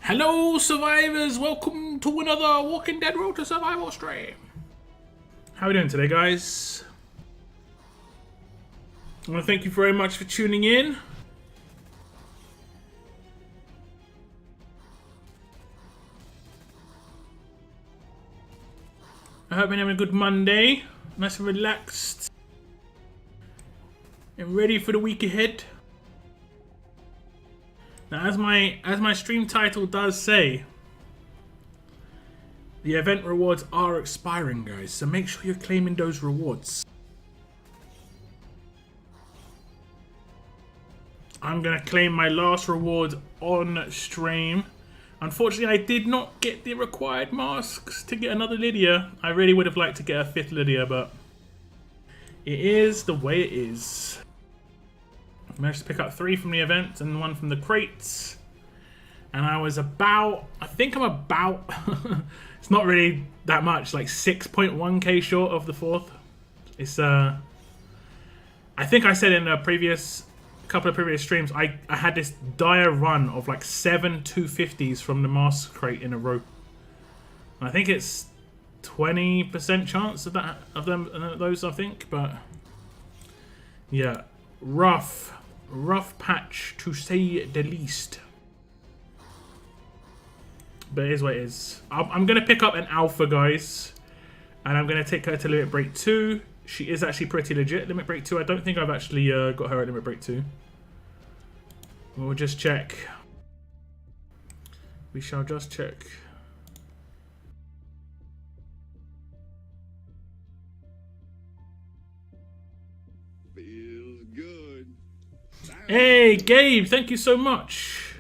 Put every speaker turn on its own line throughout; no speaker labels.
Hello survivors, welcome to another Walking Dead Road to Survival stream. How are we doing today, guys? I want to thank you very much for tuning in. I hope you're having a good Monday, nice and relaxed and ready for the week ahead. Now, as my stream title does say, the event rewards are expiring, guys, so make sure you're claiming those rewards. I'm gonna claim my last reward on stream. Unfortunately, I did not get the required masks to get another Lydia. I really would have liked to get a 5th Lydia, but it is the way it is. I managed to pick up 3 from the event and 1 from the crates. And I was about, I think I'm about, it's not really that much, like 6.1k short of the 4th. It's, I think I said in a couple of previous streams, I had this dire run of like 7 250s from the mask crate in a row. And I think it's 20% chance of that, of those, I think, but yeah, rough patch to say the least. But it is what it is. I'm going to pick up an alpha, guys. And I'm going to take her to Limit Break 2. She is actually pretty legit. Limit Break 2. I don't think I've actually got her at Limit Break 2. We'll just check. We shall just check.
Feels good.
Hey, Gabe, thank you so much.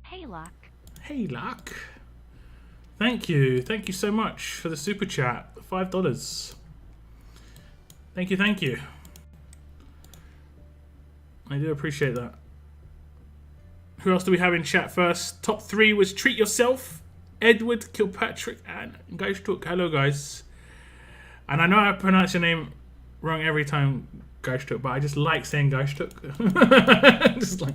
Hey, Luck.
Hey, Luck. Thank you so much for the super chat. $5. Thank you. I do appreciate that. Who else do we have in chat first? Top 3 was Treat Yourself, Edward, Kilpatrick, and Geistuk. Hello, guys. And I know I pronounce your name wrong every time, Geistuk, but I just like saying Geistuk. Just like...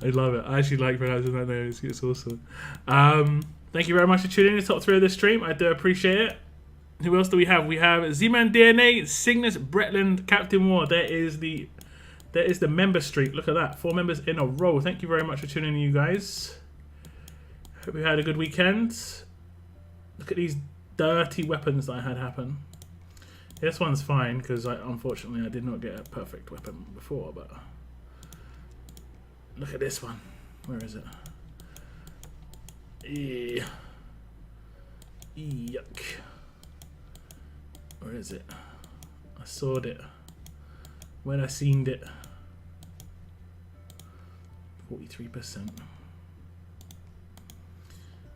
I love it. I actually like pronouncing that name. It's awesome. Thank you very much for tuning in to top 3 of this stream. I do appreciate it. Who else do we have? We have Z-Man DNA, Cygnus, Bretland, Captain War. There is the member streak. Look at that. 4 members in a row. Thank you very much for tuning in, you guys. Hope you had a good weekend. Look at these dirty weapons that I had happen. This one's fine because unfortunately I did not get a perfect weapon before, but look at this one. Where is it? Yuck. Where is it? I saw it when I seen it. 43%.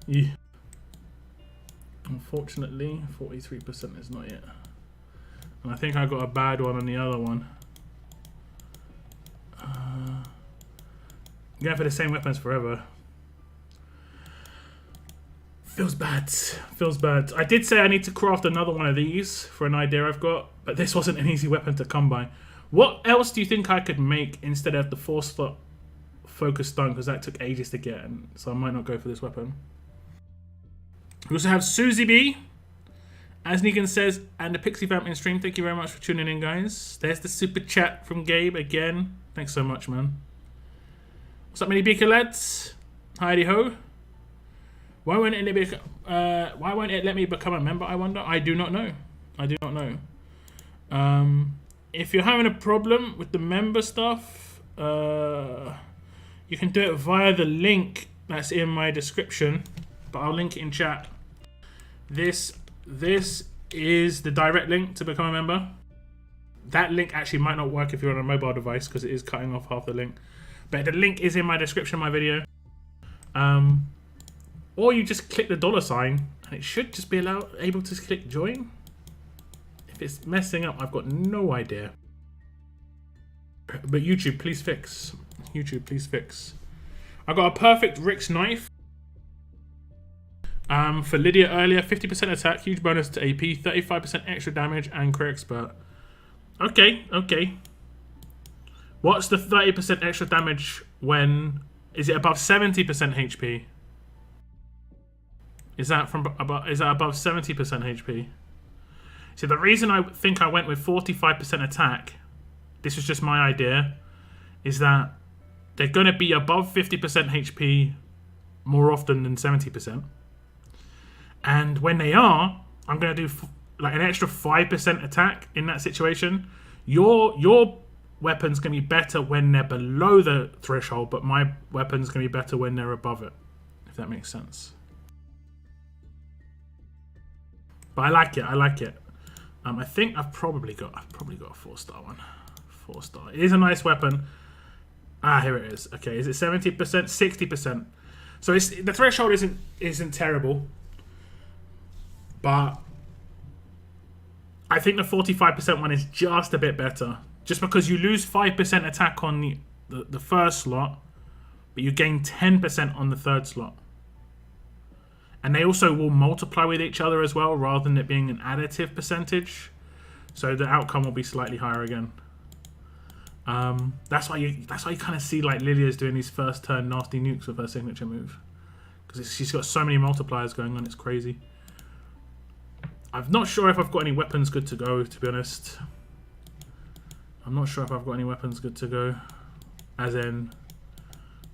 Yeah. Unfortunately, 43% is not yet. And I think I got a bad one on the other one. Going for the same weapons forever. Feels bad. I did say I need to craft another one of these for an idea I've got, but this wasn't an easy weapon to come by. What else do you think I could make instead of the 4-slot focus stun? Because that took ages to get, and so I might not go for this weapon. We also have Susie B, as Negan says, and the Pixie Vamp in stream. Thank you very much for tuning in, guys. There's the super chat from Gabe again. Thanks so much, man. What's up, mini beaker lads? Heidi ho. Why won't it let me become a member, I wonder? I do not know. If you're having a problem with the member stuff, you can do it via the link that's in my description, but I'll link it in chat. This is the direct link to become a member. That link actually might not work if you're on a mobile device because it is cutting off half the link. But the link is in my description of my video. Or you just click the $sign and it should just be able to click join. If it's messing up, I've got no idea. But YouTube, please fix. I got a perfect Rick's knife. For Lydia earlier, 50% attack, huge bonus to AP, 35% extra damage, and crit expert. Okay. What's the 30% extra damage when... Is it above 70% HP? Is that above 70% HP? See, the reason I think I went with 45% attack, this was just my idea, is that they're going to be above 50% HP more often than 70%. And when they are, I'm going to do like an extra 5% attack in that situation. Your weapon's going to be better when they're below the threshold, but my weapon's going to be better when they're above it, if that makes sense. But I like it. I like it. I think I've probably got a 4-star one. 4-star. It is a nice weapon. Ah, here it is. Okay, is it 70%? 60%. So the threshold isn't terrible, but I think the 45% one is just a bit better. Just because you lose 5% attack on the first slot, but you gain 10% on the third slot. And they also will multiply with each other as well, rather than it being an additive percentage. So the outcome will be slightly higher again. That's why you kind of see like Lilia's doing these first turn nasty nukes with her signature move, because she's got so many multipliers going on. It's crazy. I'm not sure if I've got any weapons good to go, to be honest. I'm not sure if I've got any weapons good to go, as in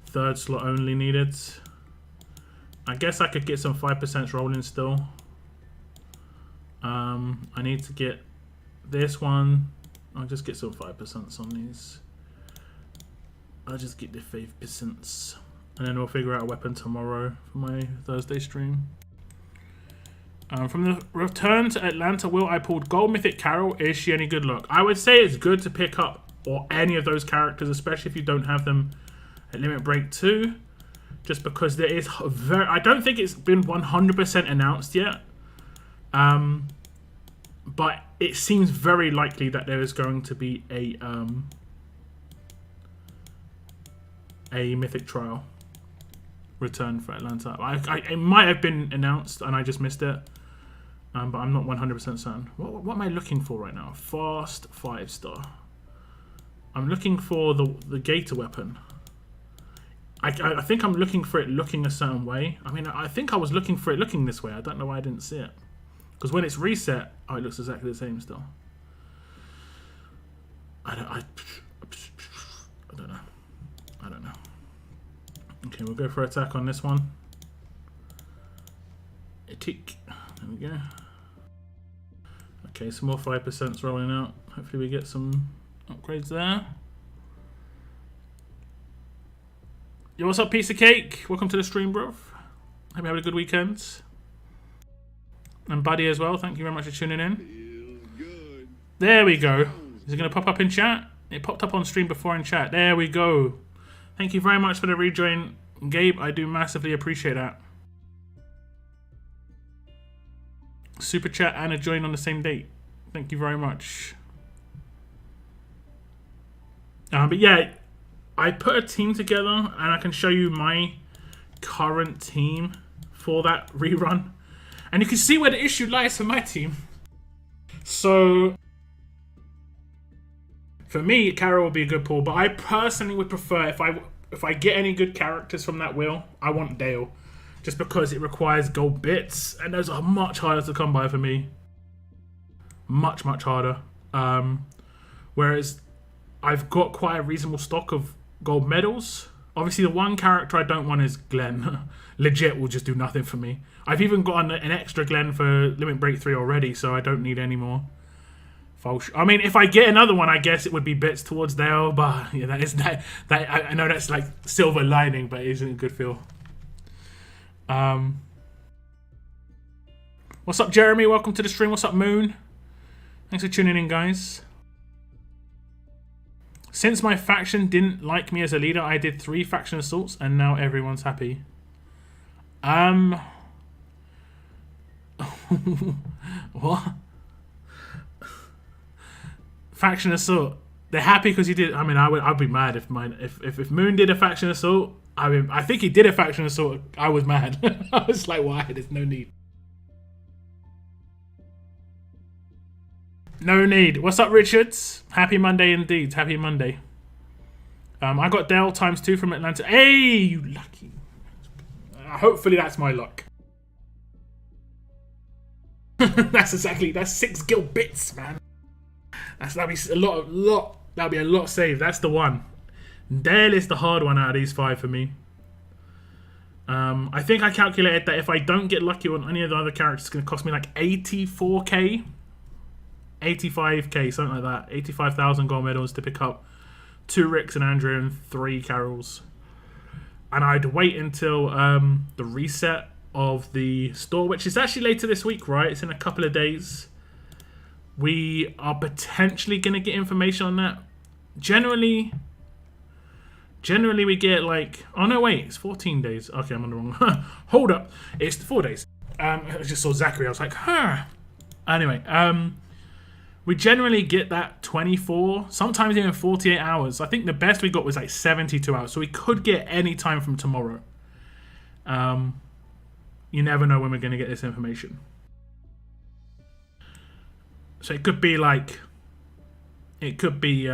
third slot only needed. I guess I could get some 5% rolling still. I need to get this one. I'll just get some 5% on these. I'll just get the 5%. And then we'll figure out a weapon tomorrow for my Thursday stream. From the return to Atlanta, Will, I pulled Gold Mythic Carol. Is she any good luck? I would say it's good to pick up or any of those characters, especially if you don't have them at Limit Break 2. Just because there is I don't think it's been 100% announced yet. But it seems very likely that there is going to be a Mythic trial return for Atlanta. It might have been announced and I just missed it. But I'm not 100% certain. What am I looking for right now? Fast 5-star. I'm looking for the Gator weapon. I think I'm looking for it looking a certain way. I mean, I think I was looking for it looking this way. I don't know why I didn't see it. Because when it's reset, oh, it looks exactly the same still. I don't know. Okay, we'll go for attack on this one. A tick. There we go. Okay, some more 5% rolling out. Hopefully we get some upgrades there. Yo, what's up, piece of cake? Welcome to the stream, bro. Hope you had a good weekend. And Buddy as well. Thank you very much for tuning in. Good. There we go. Is it going to pop up in chat? It popped up on stream before in chat. There we go. Thank you very much for the rejoin, Gabe. I do massively appreciate that. Super chat and a join on the same date. Thank you very much. But yeah, I put a team together and I can show you my current team for that rerun. And you can see where the issue lies for my team. So, for me, Carol will be a good pull. But I personally would prefer, if I get any good characters from that wheel, I want Dale. Just because it requires gold bits. And those are much harder to come by for me. Much, much harder. Whereas I've got quite a reasonable stock of gold medals. Obviously, the one character I don't want is Glenn. Legit will just do nothing for me. I've even got an extra Glenn for Limit Break 3 already, so I don't need any more. I mean, if I get another one, I guess it would be bits towards Dale, but yeah, I know that's like silver lining, but it isn't a good feel. What's up, Jeremy? Welcome to the stream. What's up, Moon? Thanks for tuning in, guys. Since my faction didn't like me as a leader, I did 3 faction assaults, and now everyone's happy. What? Faction assault. They're happy because he did. I mean, I'd be mad if Moon did a faction assault. I mean, I think he did a faction assault. I was mad. I was like, why? There's no need. No need. What's up, Richards? Happy Monday indeed. Happy Monday. I got Dale ×2 from Atlanta. Hey, you lucky. Hopefully that's my luck. That's 6 guild bits, man. That'll be a lot saved. That's the one. Dale is the hard one out of these 5 for me. I think I calculated that if I don't get lucky on any of the other characters, it's going to cost me like 84k, 85k, something like that. 85,000 gold medals to pick up 2 Ricks and Andrew and 3 Carols. And I'd wait until the reset of the store, which is actually later this week, right? It's in a couple of days. We are potentially going to get information on that. Generally we get like... Oh, no, wait. It's 14 days. Okay, I'm on the wrong... Hold up. It's 4 days. I just saw Zachary. I was like, huh. Anyway, we generally get that 24, sometimes even 48 hours. I think the best we got was like 72 hours. So we could get any time from tomorrow. You never know when we're going to get this information. So it could be like... It could be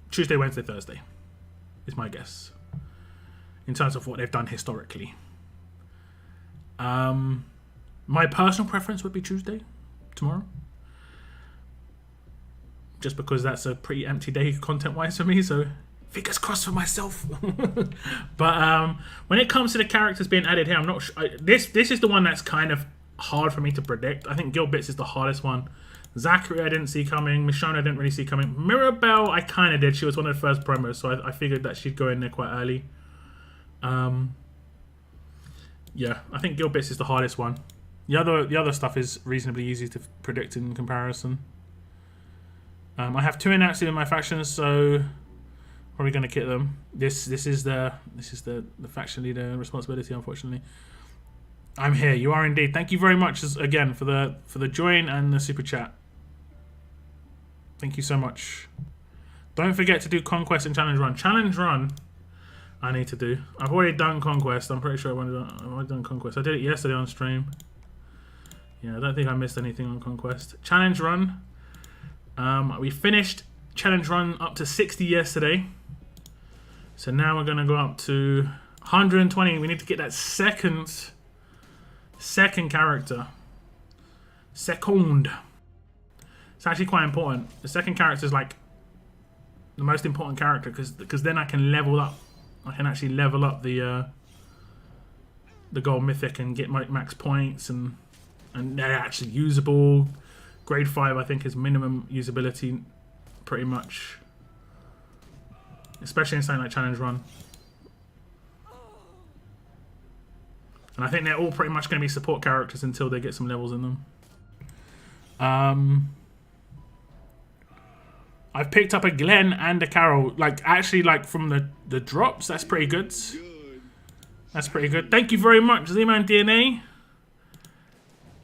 Tuesday, Wednesday, Thursday. Is my guess. In terms of what they've done historically. My personal preference would be Tuesday. Tomorrow. Just because that's a pretty empty day content-wise for me, so fingers crossed for myself. But when it comes to the characters being added here, I'm not sure. This is the one that's kind of hard for me to predict. I think Guild Bits is the hardest one. Zachary I didn't see coming. Michonne I didn't really see coming. Mirabelle I kind of did. She was one of the first promos, so I figured that she'd go in there quite early. Yeah, I think Guild Bits is the hardest one. The other stuff is reasonably easy to predict in comparison. I have 2 inactive in my factions, so probably going to kit them. This is the faction leader responsibility, unfortunately. I'm here. You are indeed. Thank you very much again for the join and the super chat. Thank you so much. Don't forget to do Conquest and Challenge Run. Challenge Run I need to do. I've already done Conquest. I'm pretty sure I've already done Conquest. I did it yesterday on stream. Yeah, I don't think I missed anything on Conquest. Challenge Run. We finished Challenge Run up to 60 yesterday. So now we're going to go up to 120. We need to get that second character. Second. It's actually quite important. The second character is like the most important character because then I can level up. I can actually level up the gold mythic and get my max points and they're actually usable. Grade 5 I think is minimum usability pretty much. Especially in something like Challenge Run. And I think they're all pretty much going to be support characters until they get some levels in them. I've picked up a Glenn and a Carol. Like from the drops. That's pretty good. That's pretty good. Thank you very much, Z-Man DNA.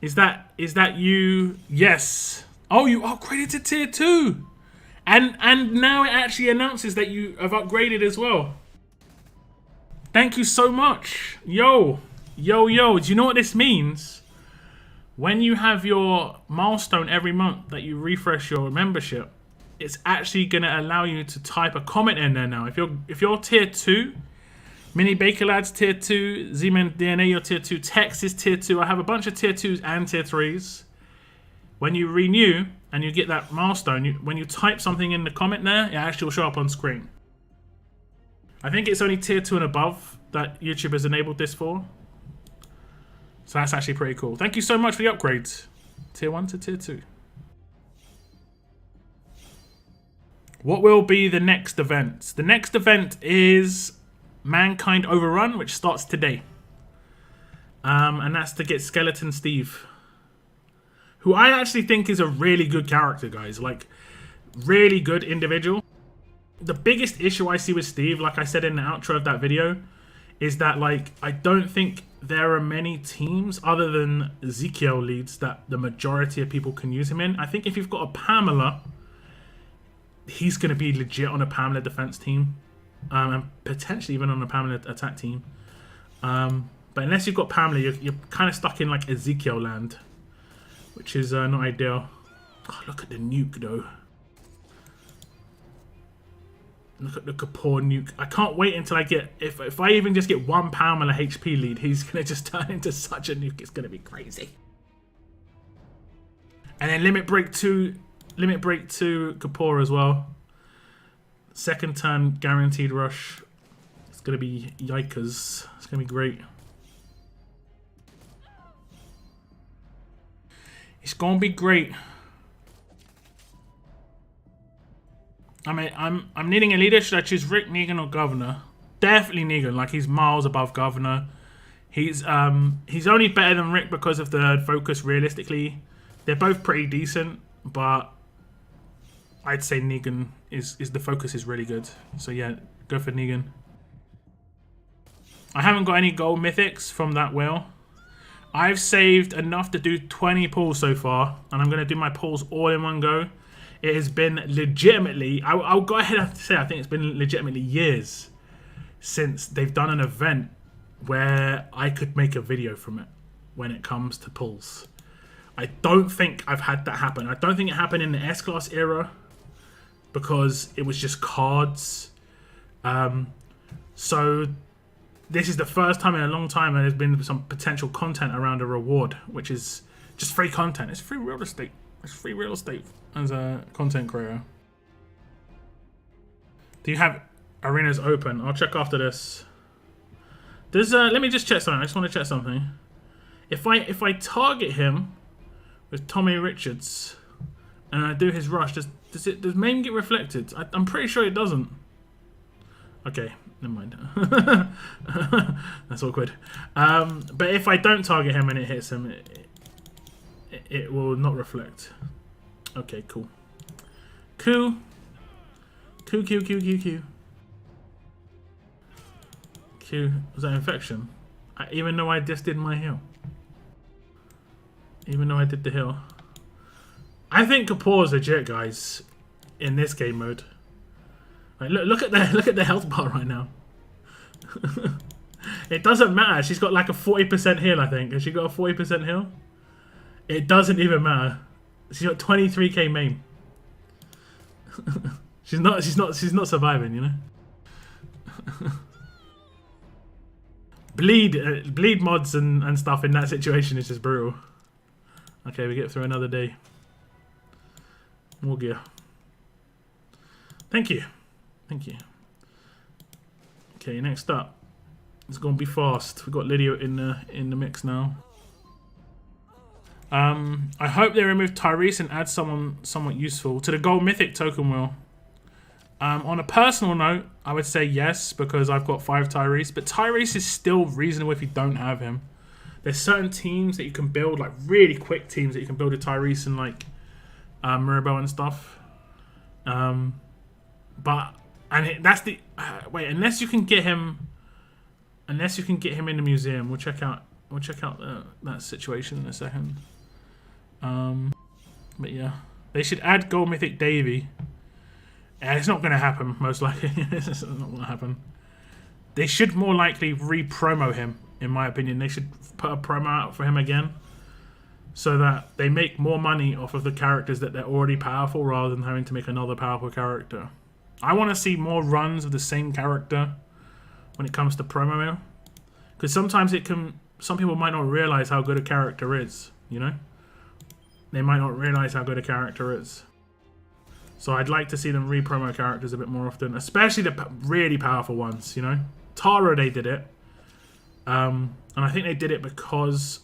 Is that you? Yes. Oh, you upgraded to tier 2. And now it actually announces that you have upgraded as well. Thank you so much. Yo. Do you know what this means? When you have your milestone every month that you refresh your membership, it's actually going to allow you to type a comment in there now. If you're tier 2, Mini Baker Lads tier 2, Z-Man DNA you're tier 2, Tex is tier 2. I have a bunch of tier 2s and tier 3s. When you renew and you get that milestone, when you type something in the comment there, it actually will show up on screen. I think it's only tier 2 and above that YouTube has enabled this for. So that's actually pretty cool. Thank you so much for the upgrades. Tier 1 to tier 2. What will be the next event? The next event is Mankind Overrun, which starts today. And that's to get Skeleton Steve. Who I actually think is a really good character, guys. Like, really good individual. The biggest issue I see with Steve, like I said in the outro of that video, is that, like, I don't think there are many teams other than Ezekiel leads that the majority of people can use him in. I think if you've got a Pamela, he's going to be legit on a Pamela defense team. And potentially even on a Pamela attack team. But unless you've got Pamela, you're kind of stuck in, like, Ezekiel land. Which is not ideal. Oh, look at the nuke, though. Look at the Kapoor nuke. I can't wait until I get... If I even just get 1 Palmela HP lead, he's going to just turn into such a nuke. It's going to be crazy. And then Limit Break 2 Kapoor as well. Second turn guaranteed rush. It's going to be yikers. It's going to be great. It's going to be great. I mean, I'm needing a leader. Should I choose Rick, Negan, or Governor? Definitely Negan. Like, he's miles above Governor. He's only better than Rick because of the focus. Realistically, they're both pretty decent, but I'd say Negan is the focus is really good. So yeah, go for Negan. I haven't got any gold mythics from that whale. I've saved enough to do 20 pulls so far, and I'm going to do my pulls all in one go. It has been legitimately, I'll go ahead and say I think it's been legitimately years since they've done an event where I could make a video from it when it comes to pulls. I don't think I've had that happen. I don't think it happened in the S-Class era because it was just cards. So this is the first time in a long time and there's been some potential content around a reward, which is just free content. It's free real estate. It's free real estate as a content creator. Do you have arenas open? I'll check after this. Does let me just check something. I just want to check something. If I target him with Tommy Richards and I do his rush, does Maim get reflected? I'm pretty sure it doesn't. Okay, never mind. That's awkward. But if I don't target him and it hits him, it will not reflect. Okay, cool. Cool. Q. Was that infection? Even though I just did my heal. Even though I did the heal. I think Kapoor is legit, guys, in this game mode. Like, look at the health bar right now. It doesn't matter. She's got like a 40% heal, I think. Has she got a 40% heal? It doesn't even matter. She's got 23k main. she's not surviving, you know. bleed mods and stuff in that situation is just brutal. Okay, we get through another day. More gear. Thank you. Okay, next up. It's gonna be fast. We've got Lydia in the mix now. I hope they remove Tyrese and add someone somewhat useful to the gold mythic token wheel. On a personal note, I would say yes because I've got 5 Tyrese, but Tyrese is still reasonable if you don't have him. There's certain teams that you can build, like really quick teams that you can build a Tyrese and like Mirabelle and stuff. That's the wait. Unless you can get him in the museum, we'll check out that situation in a second. But yeah, they should add gold mythic Davy. It's not going to happen, most likely. It's not going to happen. They should more likely re-promo him, in my opinion. They should put a promo out for him again so that they make more money off of the characters that they're already powerful rather than having to make another powerful character. I want to see more runs of the same character when it comes to promo mail. Because sometimes some people might not realize how good a character is, you know? They might not realize how good a character is. So I'd like to see them re-promo characters a bit more often, especially the really powerful ones, you know? Tara, they did it. And I think they did it because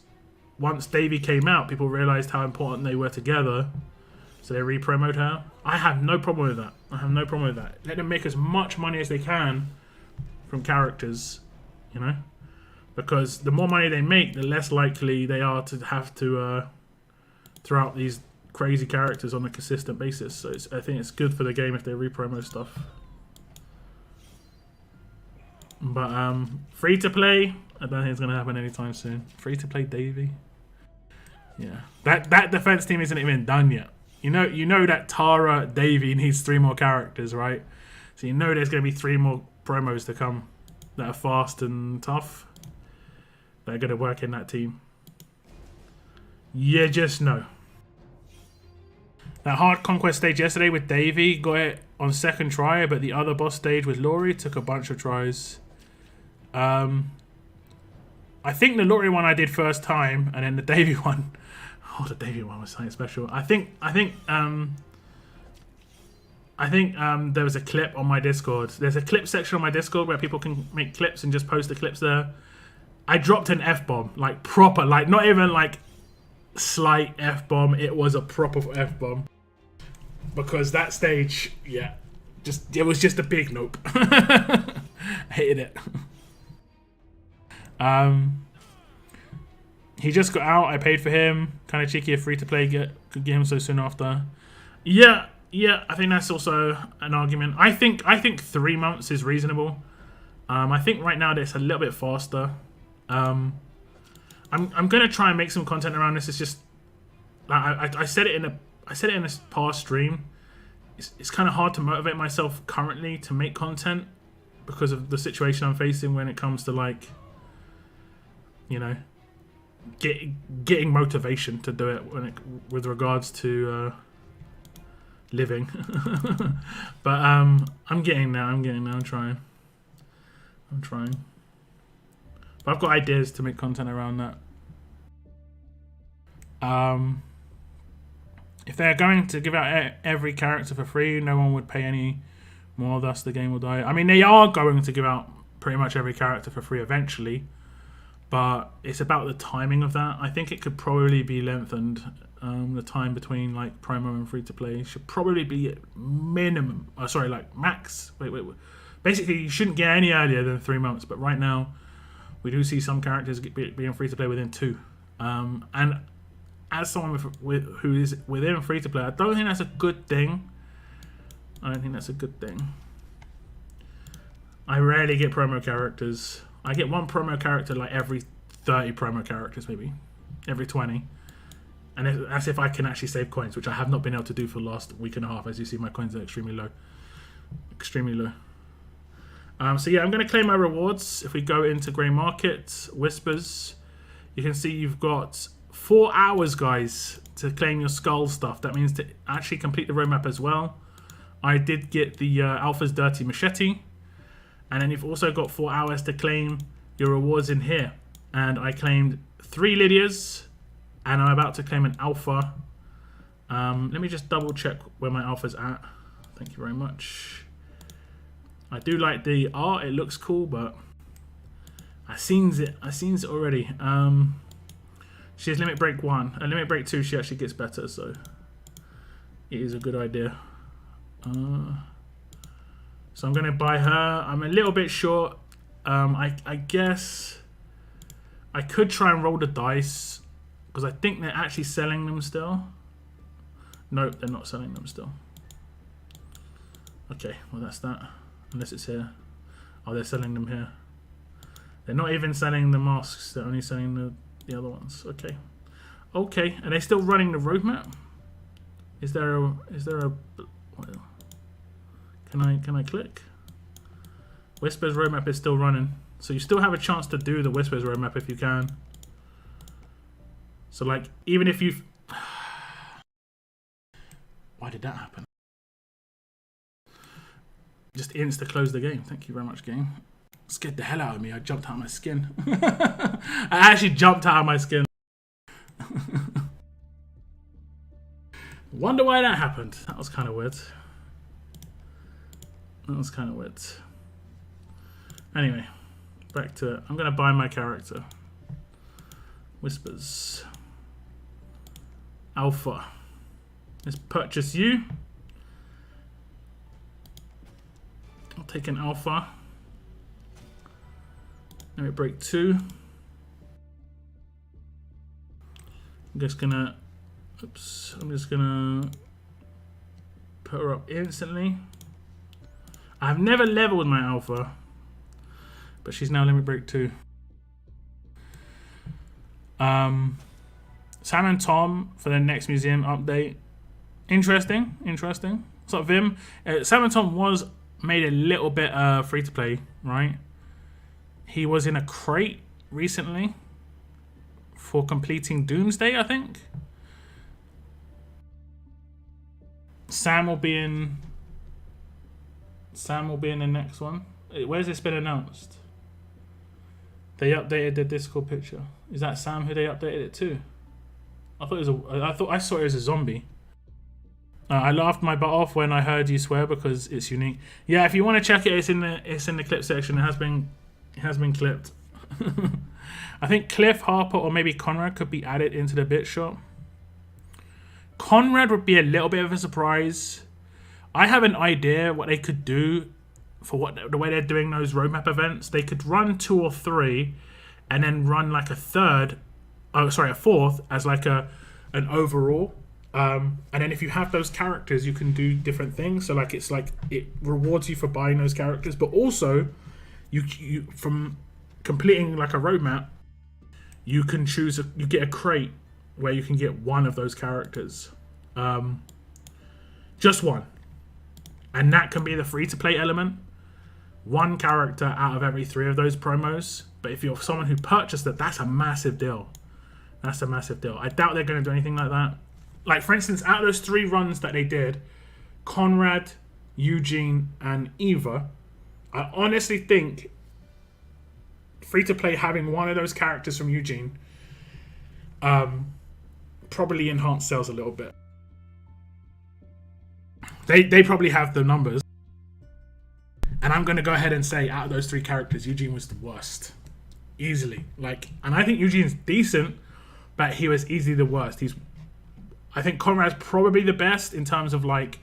once Davy came out, people realized how important they were together. So they re-promoted her. I have no problem with that. Let them make as much money as they can from characters, you know? Because the more money they make, the less likely they are to have to throw out these crazy characters on a consistent basis. So I think it's good for the game if they re-promo stuff. But free to play, I don't think it's going to happen anytime soon. Free to play Davy. Yeah, that defense team isn't even done yet. You know that Tara Davy needs 3 more characters, right? So you know there's going to be 3 more promos to come that are fast and tough. That are going to work in that team. You just know. That hard conquest stage yesterday with Davey, got it on second try, but the other boss stage with Laurie took a bunch of tries. I think the Laurie one I did first time, and then the Davey one. Oh, the Davey one was something special. I think there was a clip on my Discord. There's a clip section on my Discord where people can make clips and just post the clips there. I dropped an F-bomb, like proper, like not even like slight F-bomb. It was a proper F-bomb. Because that stage, yeah, it was just a big nope. Hated it. He just got out. I paid for him. Kind of cheeky, a free to play could get him so soon after. Yeah, I think that's also an argument. I think 3 months is reasonable. I think right now it's a little bit faster. I'm gonna try and make some content around this. It's just I said it in a past stream. It's kind of hard to motivate myself currently to make content because of the situation I'm facing when it comes to, like, you know, getting motivation to do it with regards to living. But I'm getting there. I'm trying. But I've got ideas to make content around that. If they're going to give out every character for free, no one would pay any more, thus the game will die. I mean, they are going to give out pretty much every character for free eventually, but it's about the timing of that. I think it could probably be lengthened. The time between, like, promo and free-to-play should probably be minimum. Sorry, like, max. Wait. Basically, you shouldn't get any earlier than 3 months, but right now, we do see some characters being free-to-play within 2. And as someone who is within free-to-play, I don't think that's a good thing. I rarely get promo characters. I get one promo character like every 30 promo characters, maybe. Every 20. And that's if I can actually save coins, which I have not been able to do for the last week and a half. As you see, my coins are extremely low. So yeah, I'm going to claim my rewards. If we go into Grey Market, Whispers, you can see you've got 4 hours, guys, to claim your skull stuff. That means to actually complete the roadmap as well. I did get the Alpha's Dirty Machete. And then you've also got 4 hours to claim your rewards in here. And I claimed 3 Lydias. And I'm about to claim an Alpha. Let me just double check where my Alpha's at. Thank you very much. I do like the art. It looks cool, but I seen it already. She has Limit Break 1. And Limit Break 2, she actually gets better, so it is a good idea. So I'm going to buy her. I'm a little bit short. I guess I could try and roll the dice, because I think they're actually selling them still. Nope, they're not selling them still. Okay, well that's that. Unless it's here. Oh, they're selling them here. They're not even selling the masks. They're only selling the other ones. Okay. Okay, are they still running the roadmap? Is there a can I click? Whispers roadmap is still running. So you still have a chance to do the Whispers roadmap if you can. So, like, even if you've... Why did that happen? Just insta-close the game. Thank you very much, game. Scared the hell out of me. I jumped out of my skin. I actually jumped out of my skin. Wonder why that happened. That was kind of weird. Anyway, back to it. I'm going to buy my character. Whispers. Alpha. Let's purchase you. I'll take an Alpha. Let me break 2. I'm just gonna put her up instantly. I've never leveled my Alpha, but she's now limit break 2. Sam and Tom for the next museum update. Interesting. What's up, Vim? Sam and Tom was made a little bit free to play, right? He was in a crate recently for completing Doomsday, I think. Sam will be in the next one. Where's this been announced? They updated the Discord picture. Is that Sam who they updated it to? I thought I saw it as a zombie. I laughed my butt off when I heard you swear because it's unique. Yeah, if you want to check it, it's in the clip section. It has been clipped. I think Cliff, Harper, or maybe Conrad could be added into the bit shop. Conrad would be a little bit of a surprise. I have an idea what they could do for the way they're doing those roadmap events. They could run 2 or 3 and then run like a fourth as like an overall. And then if you have those characters, you can do different things. So like it rewards you for buying those characters, but also you from completing like a roadmap, you can choose you get a crate where you can get one of those characters, just one, and that can be the free-to-play element. One character out of every 3 of those promos. But if you're someone who purchased it, that's a massive deal. That's a massive deal. I doubt they're going to do anything like that. Like, for instance, out of those 3 runs that they did, Conrad, Eugene, and Eva, I honestly think free-to-play having one of those characters from Eugene probably enhanced sales a little bit. They probably have the numbers. And I'm going to go ahead and say, out of those 3 characters, Eugene was the worst. Easily. And I think Eugene's decent, but he was easily the worst. I think Conrad's probably the best in terms of, like,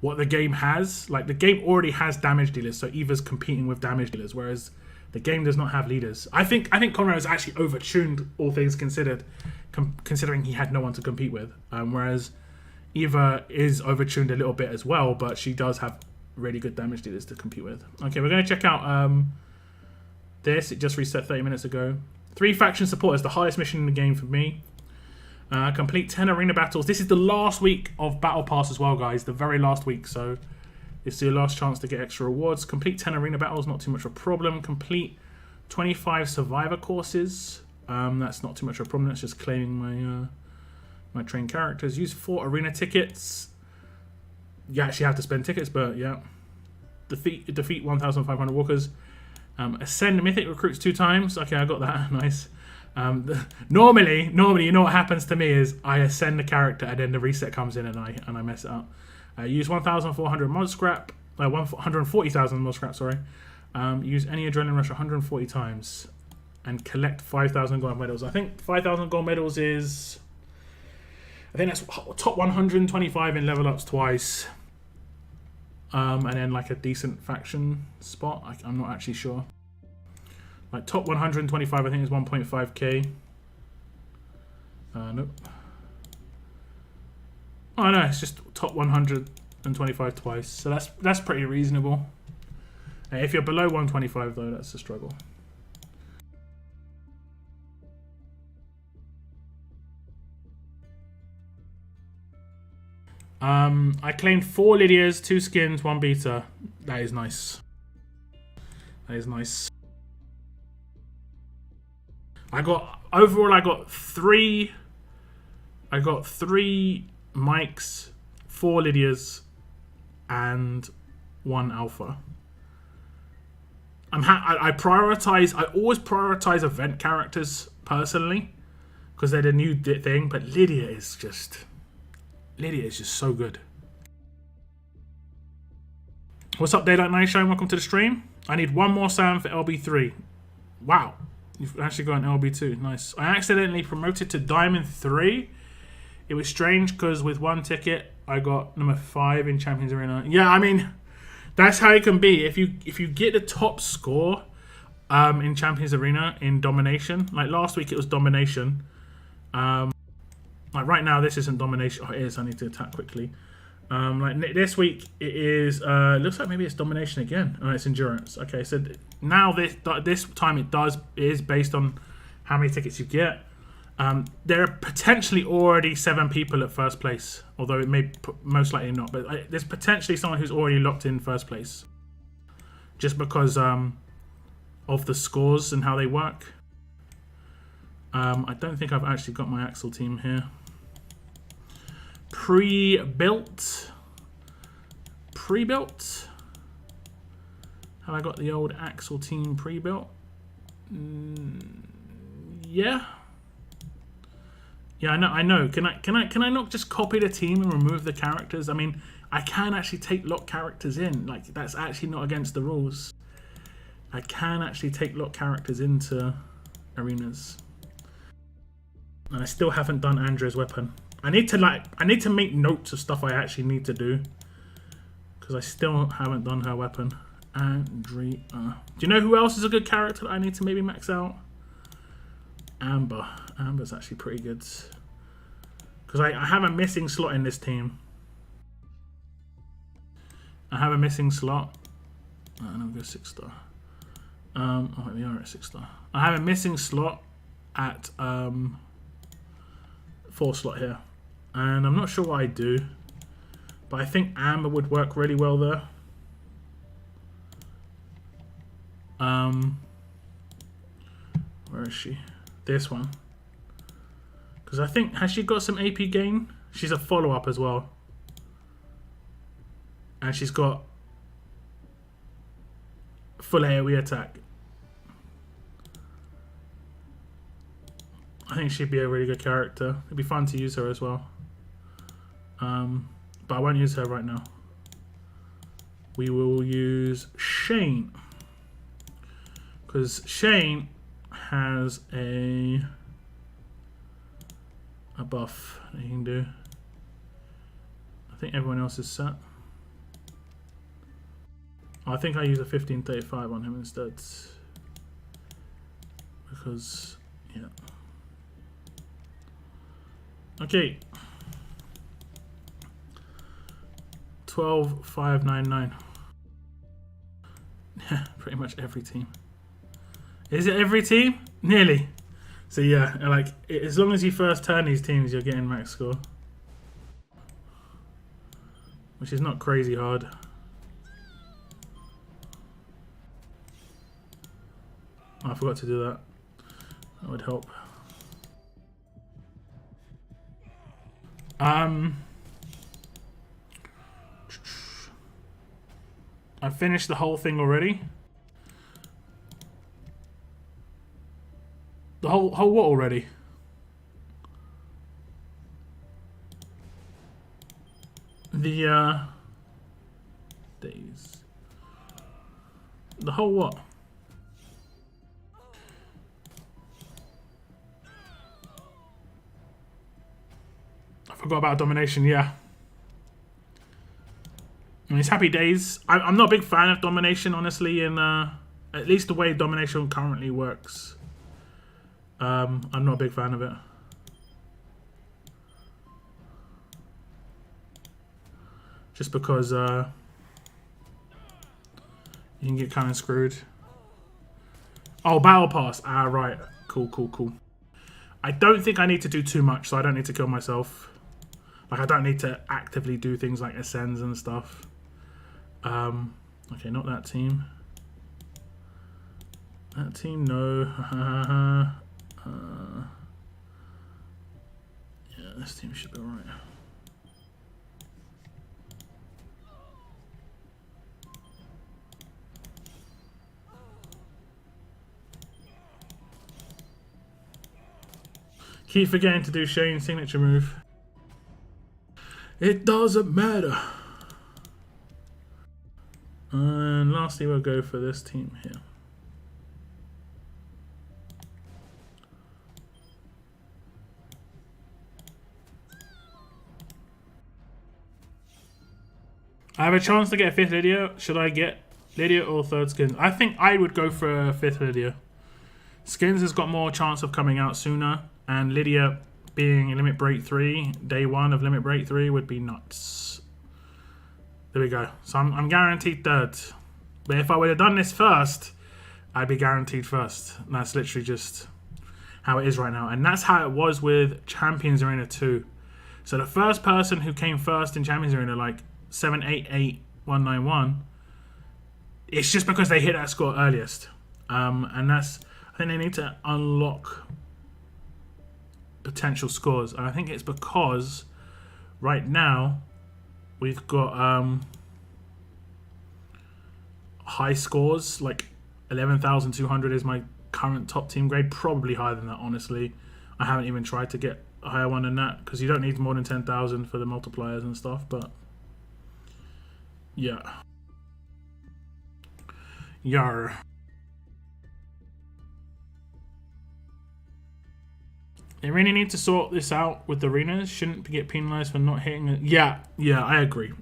what the game has. Like, the game already has damage dealers, so Eva's competing with damage dealers, whereas the game does not have leaders. I think Conrad was actually overtuned, all things considered, considering he had no one to compete with. Whereas Eva is overtuned a little bit as well, but she does have really good damage dealers to compete with. Okay, we're going to check out this. It just reset 30 minutes ago. 3 faction supporters, the highest mission in the game for me. Complete 10 arena battles. This is the last week of Battle Pass as well, guys. The very last week, so it's your last chance to get extra rewards. Complete 10 arena battles, not too much of a problem. Complete 25 survivor courses. That's not too much of a problem. That's just claiming my trained characters. Use 4 arena tickets. You actually have to spend tickets, but yeah. Defeat 1,500 walkers. Ascend Mythic recruits 2 times. Okay, I got that. Nice. Normally, you know what happens to me is I ascend the character and then the reset comes in and I mess it up. Use 1,400 mod scrap. 140,000 mod scrap. Sorry. Use any adrenaline rush 140 times and collect 5,000 gold medals. I think 5,000 gold medals is. I think that's top 125 in level ups twice. And then like a decent faction spot. I'm not actually sure. Like top 125 I think is 1.5k. Nope. Oh no, it's just top 125 twice. So that's pretty reasonable. If you're below 125 though, that's a struggle. I claimed 4 Lydias, 2 skins, 1 beta. That is nice. That is nice. I got 3 mics, 4 Lydias, and 1 alpha. I always prioritize event characters personally because they're the new thing, but Lydia is just so good. What's up, Daylight Night Shine? Welcome to the stream. I need 1 more Sam for LB3. Wow. You've actually got an LB2. Nice. I accidentally promoted to Diamond 3. It was strange because with 1 ticket, I got number 5 in Champions Arena. Yeah, I mean, that's how it can be. If you get the top score in Champions Arena in Domination, like last week it was Domination. Like right now, this isn't Domination. Oh, it is. I need to attack quickly. Like this week, it is. Looks like maybe it's Domination again. Oh, it's Endurance. Okay, so now this time it is based on how many tickets you get. There are potentially already 7 people at first place, although it may most likely not. But there's potentially someone who's already locked in first place, just because of the scores and how they work. I don't think I've actually got my Axel team here. Pre-built. pre-built? Have I got the old Axel team pre-built? Yeah. Yeah, I know. Can I not just copy the team and remove the characters? I mean, I can actually take lock characters in. Like, that's actually not against the rules. I can actually take lock characters into arenas. And I still haven't done Andrea's weapon. I need to make notes of stuff I actually need to do. Because I still haven't done her weapon. Andrea. Do you know who else is a good character that I need to maybe max out? Amber. Amber's actually pretty good. Because I have a missing slot in this team. I have a missing slot. And I'll go 6-star. Oh, we are at 6-star. I have a missing slot at 4-slot here. And I'm not sure what I do. But I think Amber would work really well there. Where is she? This one. Because I think, has she got some AP gain? She's a follow-up as well. And she's got full AoE attack. I think she'd be a really good character. It'd be fun to use her as well. But I won't use her right now. We will use Shane. Because Shane has a buff that he can do. I think everyone else is set. I think I use a 1535 on him instead. Because, yeah. Okay. 12599. Yeah, pretty much every team. Is it every team? Nearly. So yeah, like, as long as you first turn these teams, you're getting max score. Which is not crazy hard. Oh, I forgot to do that. That would help. I finished the whole thing already. The whole what already? The days. The whole what? I forgot about domination, yeah. I mean, it's happy days. I'm not a big fan of domination, honestly, in at least the way domination currently works. I'm not a big fan of it. Just because you can get kind of screwed. Oh, battle pass. Ah, right. Cool, cool, cool. I don't think I need to do too much, so I don't need to kill myself. Like, I don't need to actively do things like ascends and stuff. Okay, not that team. That team, no. Yeah, this team should be alright. Keep forgetting to do Shane's signature move. It doesn't matter. And lastly, we'll go for this team here. I have a chance to get a 5th Lydia. Should I get Lydia or 3rd Skins? I think I would go for a 5th Lydia. Skins has got more chance of coming out sooner. And Lydia being a Limit Break 3, day 1 of Limit Break 3 would be nuts. There we go. So I'm guaranteed 3rd. But if I would have done this first, I'd be guaranteed 1st. And that's literally just how it is right now. And that's how it was with Champions Arena 2. So the first person who came first in Champions Arena, like 788191, it's just because they hit that score earliest. And that's, I think they need to unlock potential scores. And I think it's because right now we've got high scores, like 11,200 is my current top team grade. Probably higher than that, honestly. I haven't even tried to get a higher one than that because you don't need more than 10,000 for the multipliers and stuff. But yeah, yar. They really need to sort this out with the arenas. Shouldn't get penalized for not hitting it. Yeah, I agree.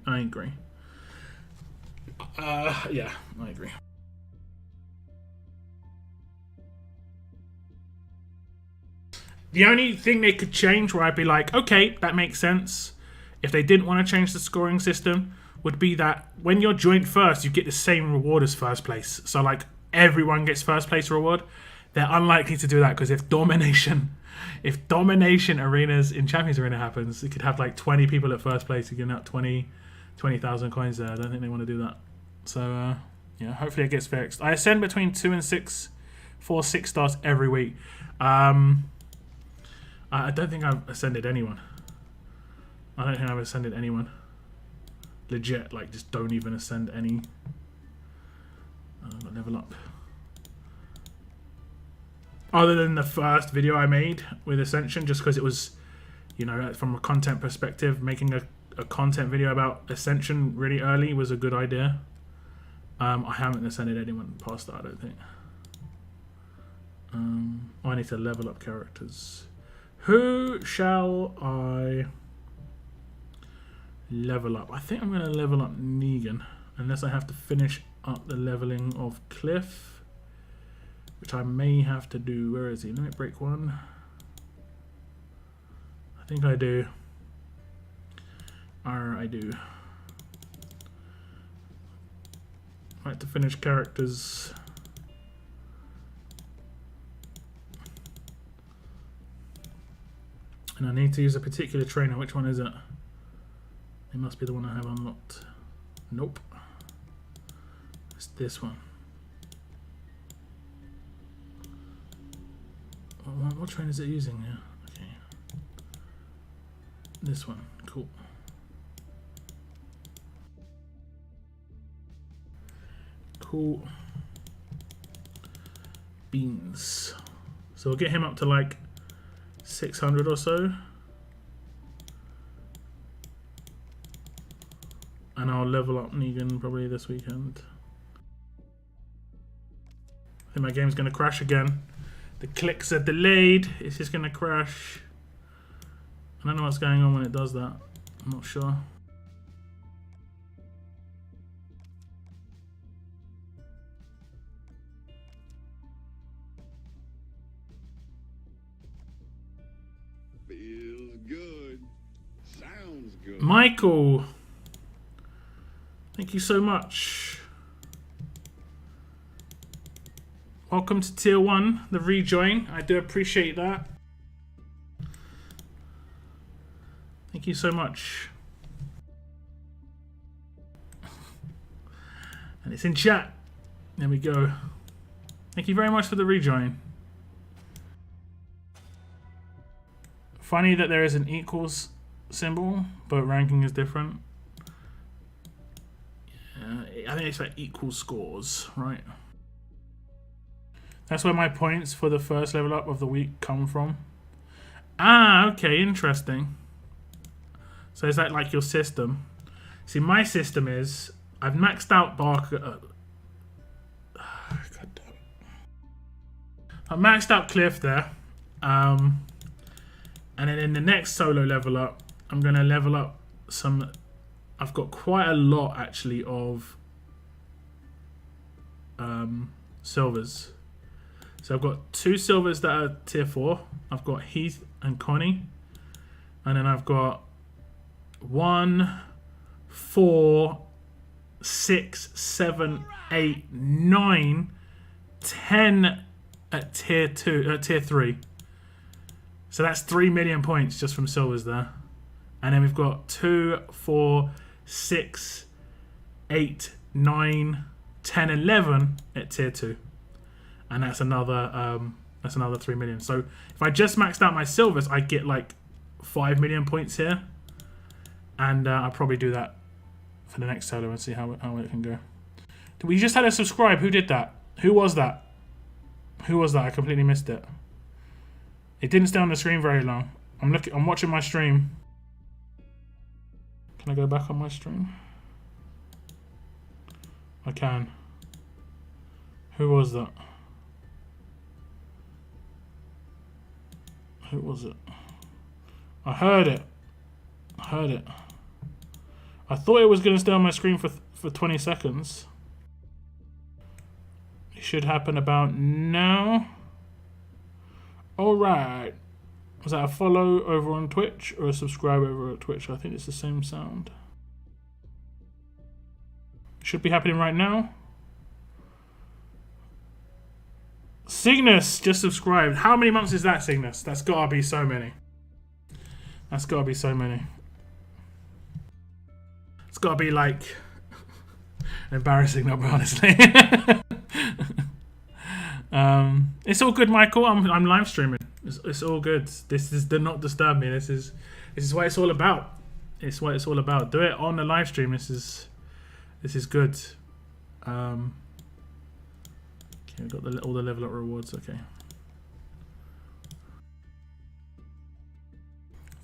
Yeah, I agree. The only thing they could change where I'd be like, okay, that makes sense, if they didn't want to change the scoring system, would be that when you're joint first, you get the same reward as first place. So like everyone gets first place reward. They're unlikely to do that because if domination arenas in Champions Arena happens, you could have like 20 people at first place. You get out 20,000 coins there. I don't think they want to do that. So yeah, hopefully it gets fixed. I ascend between 4 and 6 stars every week. I don't think I've ascended anyone. Legit, like just don't even ascend any. Level up. Other than the first video I made with Ascension, just because it was, you know, from a content perspective, making a content video about Ascension really early was a good idea. I haven't ascended anyone past that, I don't think. I need to level up characters. Who shall I level up? I think I'm going to level up Negan, unless I have to finish up the leveling of Cliff, which I may have to do. Where is he? Limit break 1. I think I do. I do. I have to finish characters. And I need to use a particular trainer. Which one is it? It must be the one I have unlocked. Nope. It's this one. What trainer is it using here? Okay. This one. Cool. Cool. Beans. So we'll get him up to like 600 or so, and I'll level up Negan probably this weekend. I think my game's gonna crash again. The clicks are delayed. It's just gonna crash. I don't know what's going on when it does that. I'm not sure. Michael, thank you so much. Welcome to Tier 1, the rejoin. I do appreciate that. Thank you so much. And it's in chat. There we go. Thank you very much for the rejoin. Funny that there is an equals symbol, but ranking is different. I think it's like equal scores, right? That's where my points for the first level up of the week come from. Ah, okay, interesting. So is that like your system? See, my system is I've maxed out Barker. I maxed out Cliff there, and then in the next solo level up, I'm going to level up some... I've got quite a lot, actually, of silvers. So I've got 2 silvers that are tier 4. I've got Heath and Connie. And then I've got 1, 4, 6, 7, 8, 9, 10 at tier 3. So that's 3 million points just from silvers there. And then we've got 2, 4, 6, 8, 9, 10, 11 at tier 2. And that's another 3 million. So if I just maxed out my silvers, I get like 5 million points here. And I'll probably do that for the next solo and see how it can go. We just had a subscribe. Who did that? Who was that? Who was that? I completely missed it. It didn't stay on the screen very long. I'm watching my stream. Can I go back on my stream? I can. Who was that? Who was it? I heard it. I heard it. I thought it was going to stay on my screen for 20 seconds. It should happen about now. Alright. Was that a follow over on Twitch or a subscribe over at Twitch? I think it's the same sound. Should be happening right now. Cygnus just subscribed. How many months is that, Cygnus? That's gotta be so many. That's gotta be so many. It's gotta be like an embarrassing number, honestly. It's all good, Michael. I'm live streaming. It's all good. This is do not disturb me. This is what it's all about. It's what it's all about. Do it on the live stream. This is good. Okay, we've got all the level up rewards. Okay.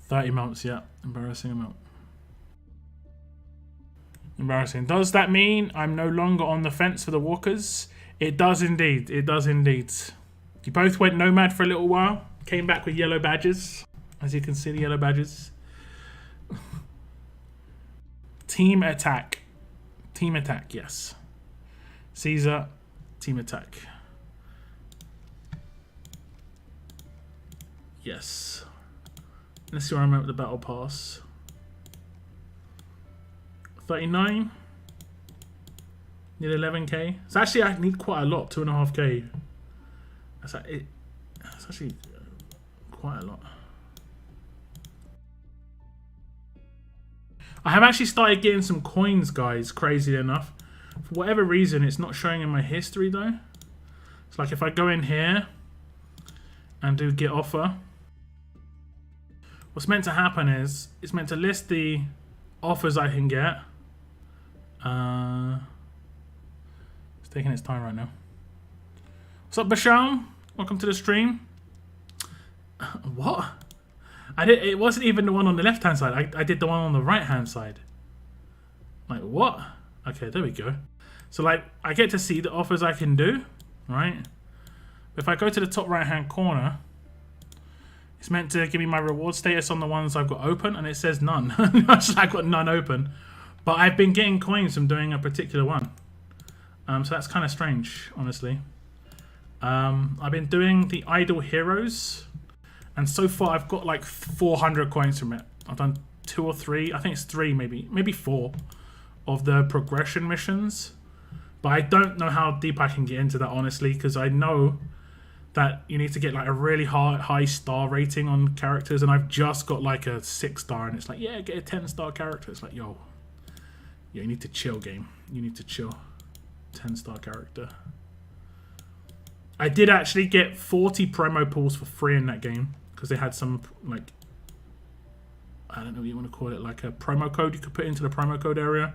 30 months, yeah. Embarrassing amount. Embarrassing. Does that mean I'm no longer on the fence for the walkers? It does indeed. It does indeed. You both went nomad for a little while. Came back with yellow badges. As you can see, the yellow badges. Team attack. Team attack, yes. Caesar, team attack. Yes. Let's see where I'm at with the battle pass. 39. Need 11k. So actually I need quite a lot, 2.5k. That's actually quite a lot. I have actually started getting some coins, guys, crazy enough. For whatever reason, it's not showing in my history, though. It's like if I go in here and do get offer, what's meant to happen is it's meant to list the offers I can get. It's taking its time right now. What's up, Basham? Welcome to the stream. What? It wasn't even the one on the left-hand side. I did the one on the right-hand side. Like, what? Okay, there we go. So, like, I get to see the offers I can do, right? But if I go to the top right-hand corner, it's meant to give me my reward status on the ones I've got open, and it says none. I've got none open. But I've been getting coins from doing a particular one. So that's kind of strange, honestly. I've been doing the Idle Heroes. And so far, I've got like 400 coins from it. I've done 2 or 3. I think it's 3, maybe 4 of the progression missions. But I don't know how deep I can get into that, honestly, because I know that you need to get like a really high star rating on characters, and I've just got like a 6-star, and it's like, yeah, get a 10-star character. It's like, yo, you need to chill, game. You need to chill. 10-star character. I did actually get 40 promo pulls for free in that game because they had some, like, I don't know what you want to call it, like a promo code you could put into the promo code area.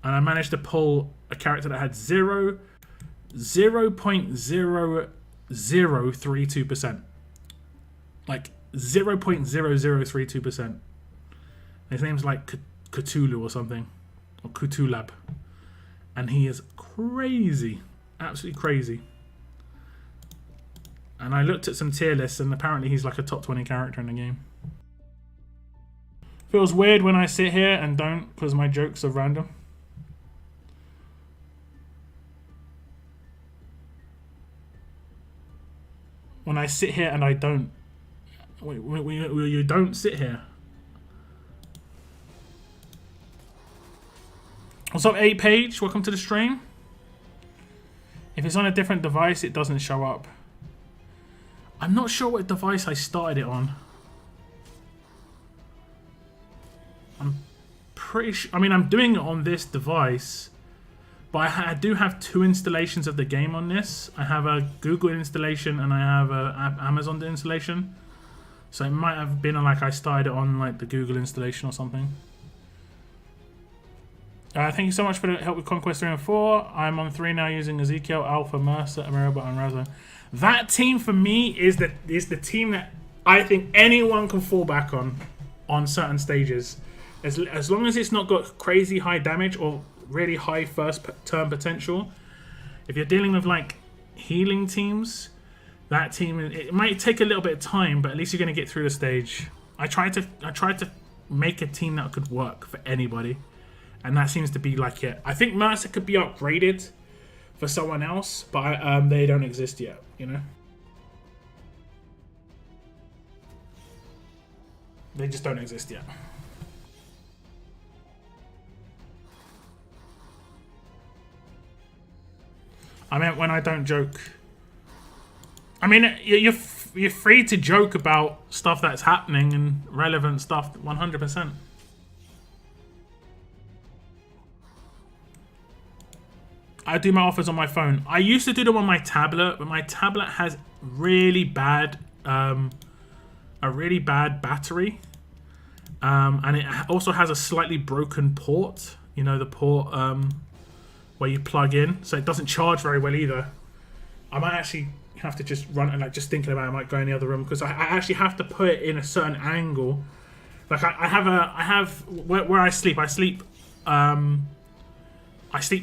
And I managed to pull a character that had 0.0032%. Like 0.0032%. His name's like Cthulhu or something. Or Cthulab. And he is crazy. Absolutely crazy. And I looked at some tier lists, and apparently he's like a top 20 character in the game. Feels weird when I sit here and don't, because my jokes are random. When I sit here and I don't. You don't sit here. What's up, 8page? Welcome to the stream. If it's on a different device, it doesn't show up. I'm not sure what device I started it on. I'm pretty sure. I mean, I'm doing it on this device, but I do have 2 installations of the game on this. I have a Google installation and I have a Amazon installation. So it might have been like I started it on like the Google installation or something. Thank you so much for the help with Conquest 3 and 4. I'm on 3 now using Ezekiel, Alpha, Mercer, Amirabot, and Razzo. That team for me is the team that I think anyone can fall back on certain stages. As long as it's not got crazy high damage or really high first turn potential. If you're dealing with like healing teams, that team, it might take a little bit of time, but at least you're going to get through the stage. I tried to make a team that could work for anybody, and that seems to be like it. I think Mercer could be upgraded for someone else, but they don't exist yet, you know? They just don't exist yet. I meant when I don't joke. I mean, you're free to joke about stuff that's happening and relevant stuff, 100%. I do my offers on my phone. I used to do them on my tablet, but my tablet has really bad, a really bad battery, and it also has a slightly broken port. You know, the port where you plug in, so it doesn't charge very well either. I might actually have to just run and like just thinking about it, I might go in the other room because I actually have to put it in a certain angle. Like I have where I sleep. I sleep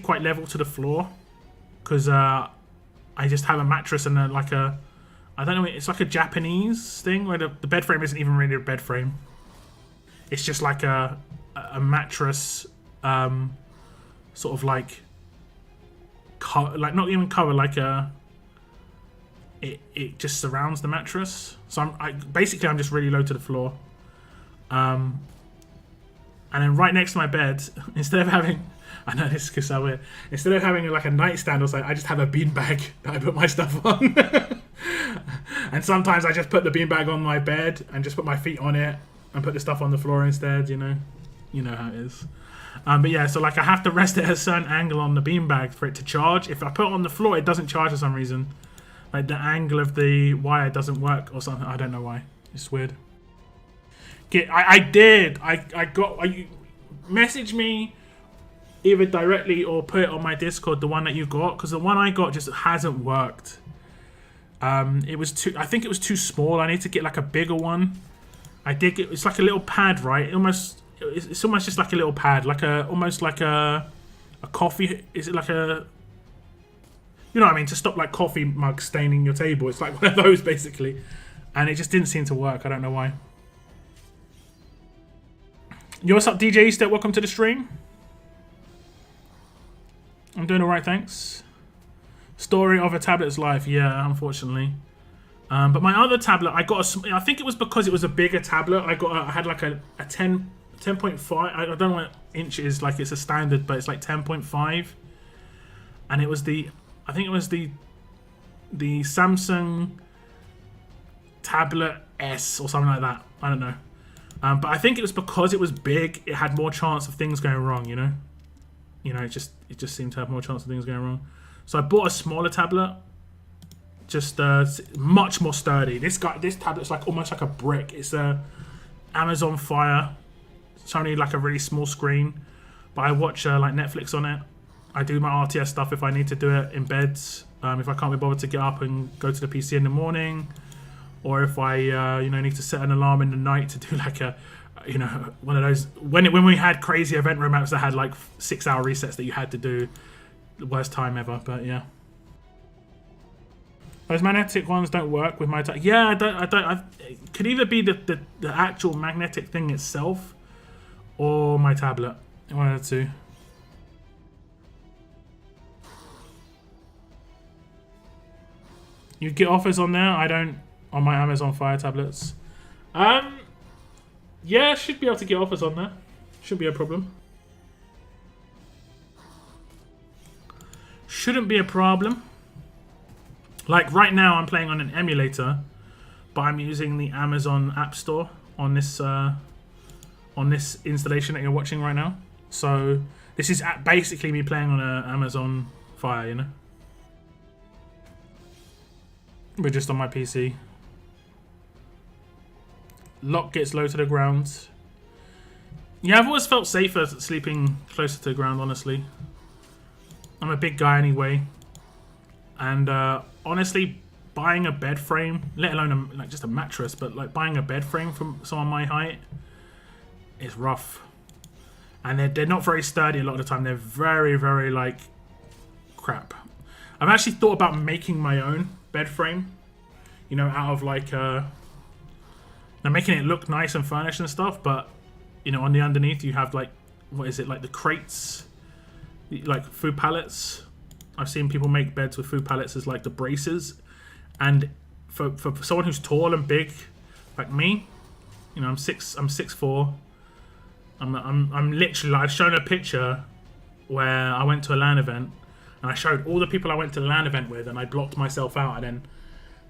quite level to the floor because I just have a mattress and like a, I don't know, it's like a Japanese thing where the bed frame isn't even really a bed frame. It's just like a mattress, sort of like not even cover, like it just surrounds the mattress. So basically I'm just really low to the floor. And then right next to my bed, instead of having, I know this is so weird, instead of having like a nightstand or something, I just have a beanbag that I put my stuff on. And sometimes I just put the beanbag on my bed and just put my feet on it and put the stuff on the floor instead, you know how it is. But yeah, so like I have to rest it at a certain angle on the beanbag for it to charge. If I put it on the floor, it doesn't charge for some reason. Like the angle of the wire doesn't work or something. I don't know why. It's weird. Message me either directly or put it on my Discord, the one that you got, because the one I got just hasn't worked. It was too, I think it was too small. I need to get like a bigger one. I did get, it's like a little pad, right? It's almost just like a little pad, like almost like a coffee. Is it like a, you know what I mean, to stop like coffee mugs staining your table? It's like one of those basically, and it just didn't seem to work. I don't know why. Yo, what's up, DJ Easter? Welcome to the stream. I'm doing alright, thanks. Story of a tablet's life, yeah, unfortunately. But my other tablet, I think it was because it was a bigger tablet. I had like a 10.5. I don't know what inch it is. Like it's a standard, but it's like 10.5. And it was I think it was the Samsung Tablet S or something like that. I don't know. But I think it was because it was big, it had more chance of things going wrong, you know? It just seemed to have more chance of things going wrong. So I bought a smaller tablet, just much more sturdy. This tablet's like almost like a brick. It's a Amazon Fire. It's only like a really small screen, but I watch like Netflix on it. I do my RTS stuff if I need to do it in bed. If I can't be bothered to get up and go to the PC in the morning, or if I need to set an alarm in the night to do like a, one of those, when we had crazy event room apps that had like 6-hour resets that you had to do, the worst time ever. But yeah, those magnetic ones don't work with my yeah, it could either be the actual magnetic thing itself or my tablet, one of the two. You get offers on there? I don't on my Amazon Fire tablets. Yeah, should be able to get offers on there. Shouldn't be a problem. Shouldn't be a problem. Like right now I'm playing on an emulator, but I'm using the Amazon App Store on this installation that you're watching right now. So this is basically me playing on an Amazon Fire, you know? But just on my PC. Lock gets low to the ground. Yeah, I've always felt safer sleeping closer to the ground, honestly. I'm a big guy anyway. And honestly, buying a bed frame, let alone like just a mattress, but like buying a bed frame from someone my height is rough. And they're not very sturdy a lot of the time. They're very, very like crap. I've actually thought about making my own bed frame, you know, out of like now making it look nice and furnished and stuff, but you know, on the underneath you have like, what is it, like the crates, like food pallets. I've seen people make beds with food pallets as like the braces, and for someone who's tall and big like me, you know, I'm 6'4". I'm literally, I've shown a picture where I went to a LAN event and I showed all the people I went to the LAN event with, and I blocked myself out, and then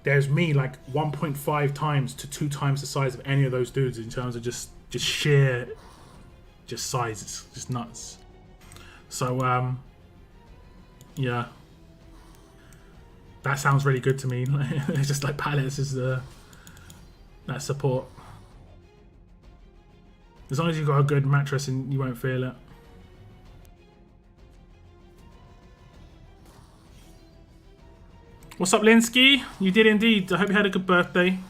there's me like 1.5 times to 2 times the size of any of those dudes in terms of just sheer size. It's just nuts. So yeah, that sounds really good to me. It's just like pallets is that support. As long as you've got a good mattress and you won't feel it. What's up, Linsky? You did indeed. I hope you had a good birthday.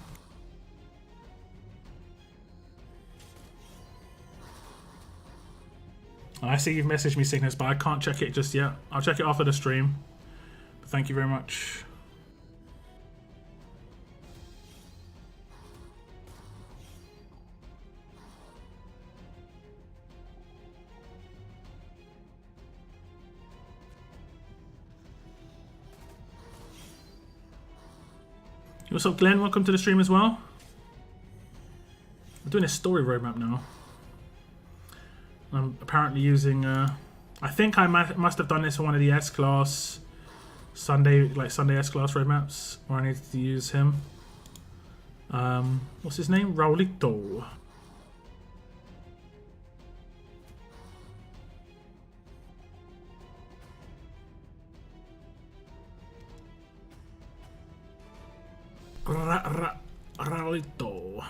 I see you've messaged me, Cygnus, but I can't check it just yet. I'll check it after the stream. But thank you very much. What's up, Glenn? Welcome to the stream as well. I'm doing a story roadmap now. I'm apparently using. I think I must have done this for one of the S-class Sunday S-class roadmaps, where I needed to use him. What's his name? Raulito. Raulito.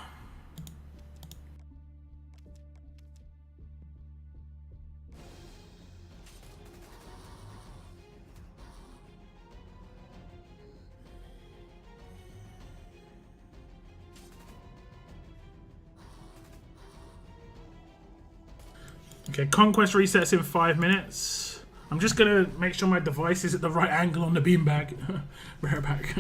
Okay, Conquest resets in 5 minutes. I'm just gonna make sure my device is at the right angle on the beanbag. Right back.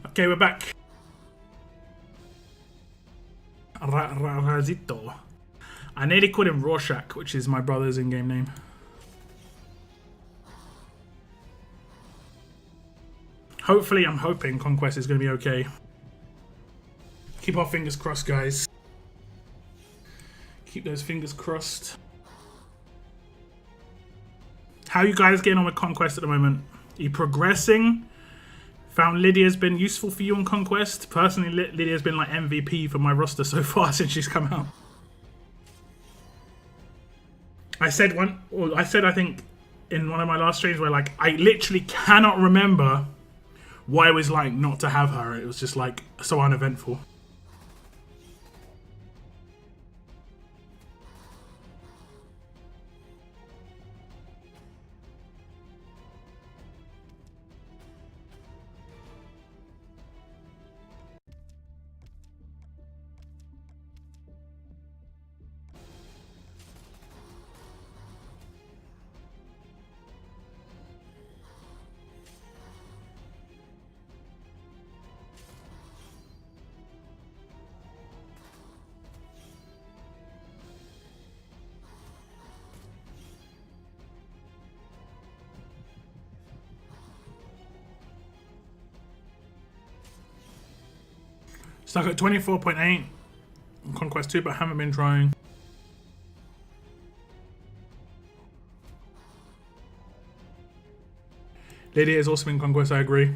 Okay, we're back. Razito. I nearly called him Rorschach, which is my brother's in-game name. Hopefully, I'm hoping Conquest is going to be okay. Keep our fingers crossed, guys. Keep those fingers crossed. How are you guys getting on with Conquest at the moment? Are you progressing? Found Lydia's been useful for you on Conquest. Personally, Lydia's been like MVP for my roster so far since she's come out. I said I think in one of my last streams where like I literally cannot remember what it was like not to have her. It was just like so uneventful. Stuck at 24.8 on Conquest 2, but haven't been trying. Lydia is also in Conquest, I agree.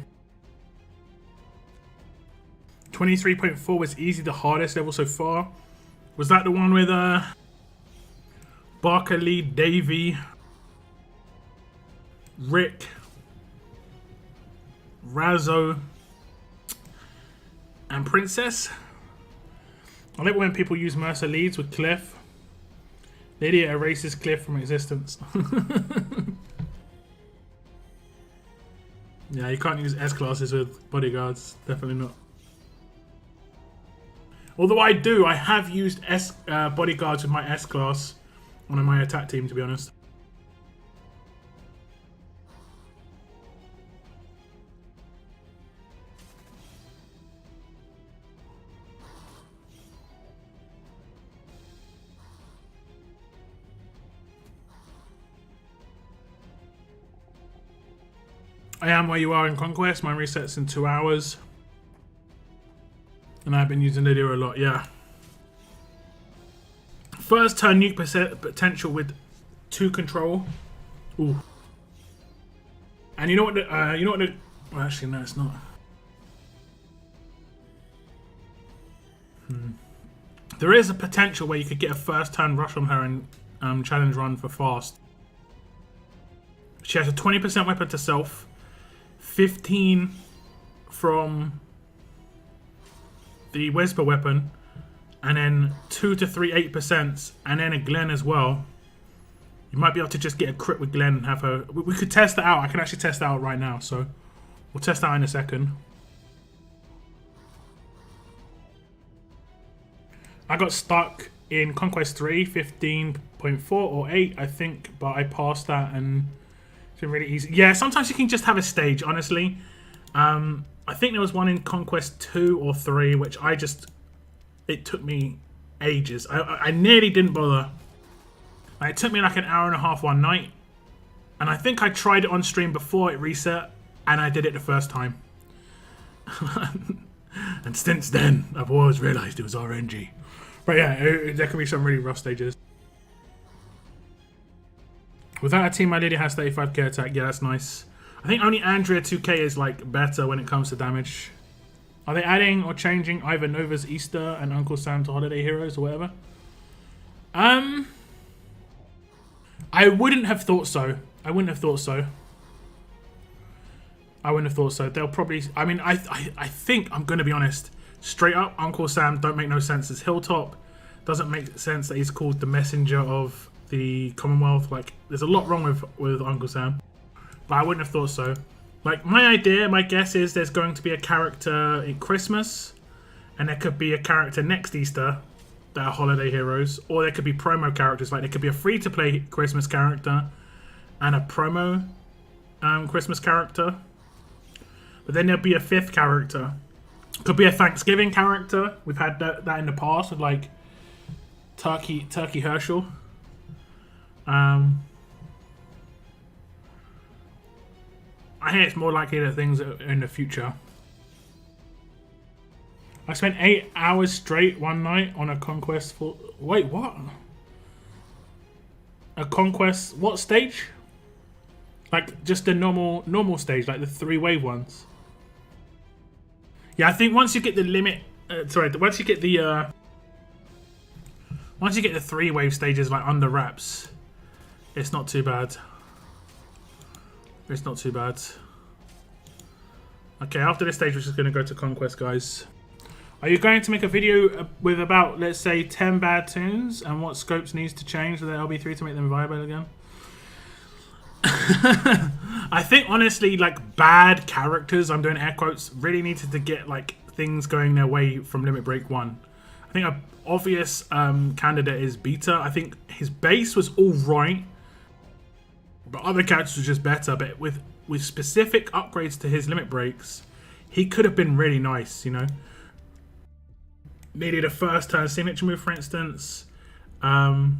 23.4 was easy, the hardest level so far. Was that the one with Barker, Lee, Davey, Rick, Razzo, and Princess? I like when people use Mercer leads with Cliff. Lydia erases Cliff from existence. Yeah, you can't use S classes with bodyguards. Definitely not. Although I do, I have used bodyguards with my S class on my attack team, to be honest. I am where you are in Conquest. Mine resets in 2 hours. And I've been using Lydia a lot, yeah. First turn nuke potential with 2 control. Ooh. And you know what well, actually, no, it's not. There is a potential where you could get a first turn rush on her and challenge run for fast. She has a 20% weapon to self. 15 from the Whisper weapon, and then 2 to 3 8%, and then a Glenn as well. You might be able to just get a crit with Glenn and have her. We could test that out. I can actually test that out right now, so we'll test that out in a second. I got stuck in Conquest 3, 15.4 or 8, I think, but I passed that and it's been really easy. Yeah, sometimes you can just have a stage, honestly. I think there was one in Conquest 2 or 3, which it took me ages. I nearly didn't bother. It took me like an hour and a half one night. And I think I tried it on stream before it reset, and I did it the first time. And since then, I've always realised it was RNG. But yeah, there can be some really rough stages. Without a team, my Lydia has 35k attack. Yeah, that's nice. I think only Andrea 2k is like better when it comes to damage. Are they adding or changing either Nova's Easter and Uncle Sam to Holiday Heroes or whatever? I wouldn't have thought so. I wouldn't have thought so. They'll probably... I mean, I think, I'm going to be honest, straight up, Uncle Sam don't make no sense as Hilltop. Doesn't make sense that he's called the messenger of the Commonwealth. Like, there's a lot wrong with Uncle Sam. But I wouldn't have thought so. Like, my guess is there's going to be a character in Christmas, and there could be a character next Easter that are holiday heroes, or there could be promo characters. Like, there could be a free-to-play Christmas character and a promo Christmas character. But then there'll be a 5th character. Could be a Thanksgiving character. We've had that in the past with, like, Turkey Herschel. I think it's more likely that things are in the future. I spent 8 hours straight one night on a Conquest full... Wait, what? A Conquest... What stage? Like, just the normal stage, like the 3-wave ones. Yeah, I think once you get the limit... once you get the 3-wave stages, like, under wraps, it's not too bad. It's not too bad. Okay, after this stage, we're just going to go to Conquest, guys. Are you going to make a video with about, let's say, 10 bad tunes and what scopes needs to change for the LB3 to make them viable again? I think, honestly, like, bad characters, I'm doing air quotes, really needed to get, like, things going their way from Limit Break 1. I think an obvious candidate is Beta. I think his base was all right, but other characters were just better. But with specific upgrades to his limit breaks, he could have been really nice, you know. Needed a first turn signature move, for instance. That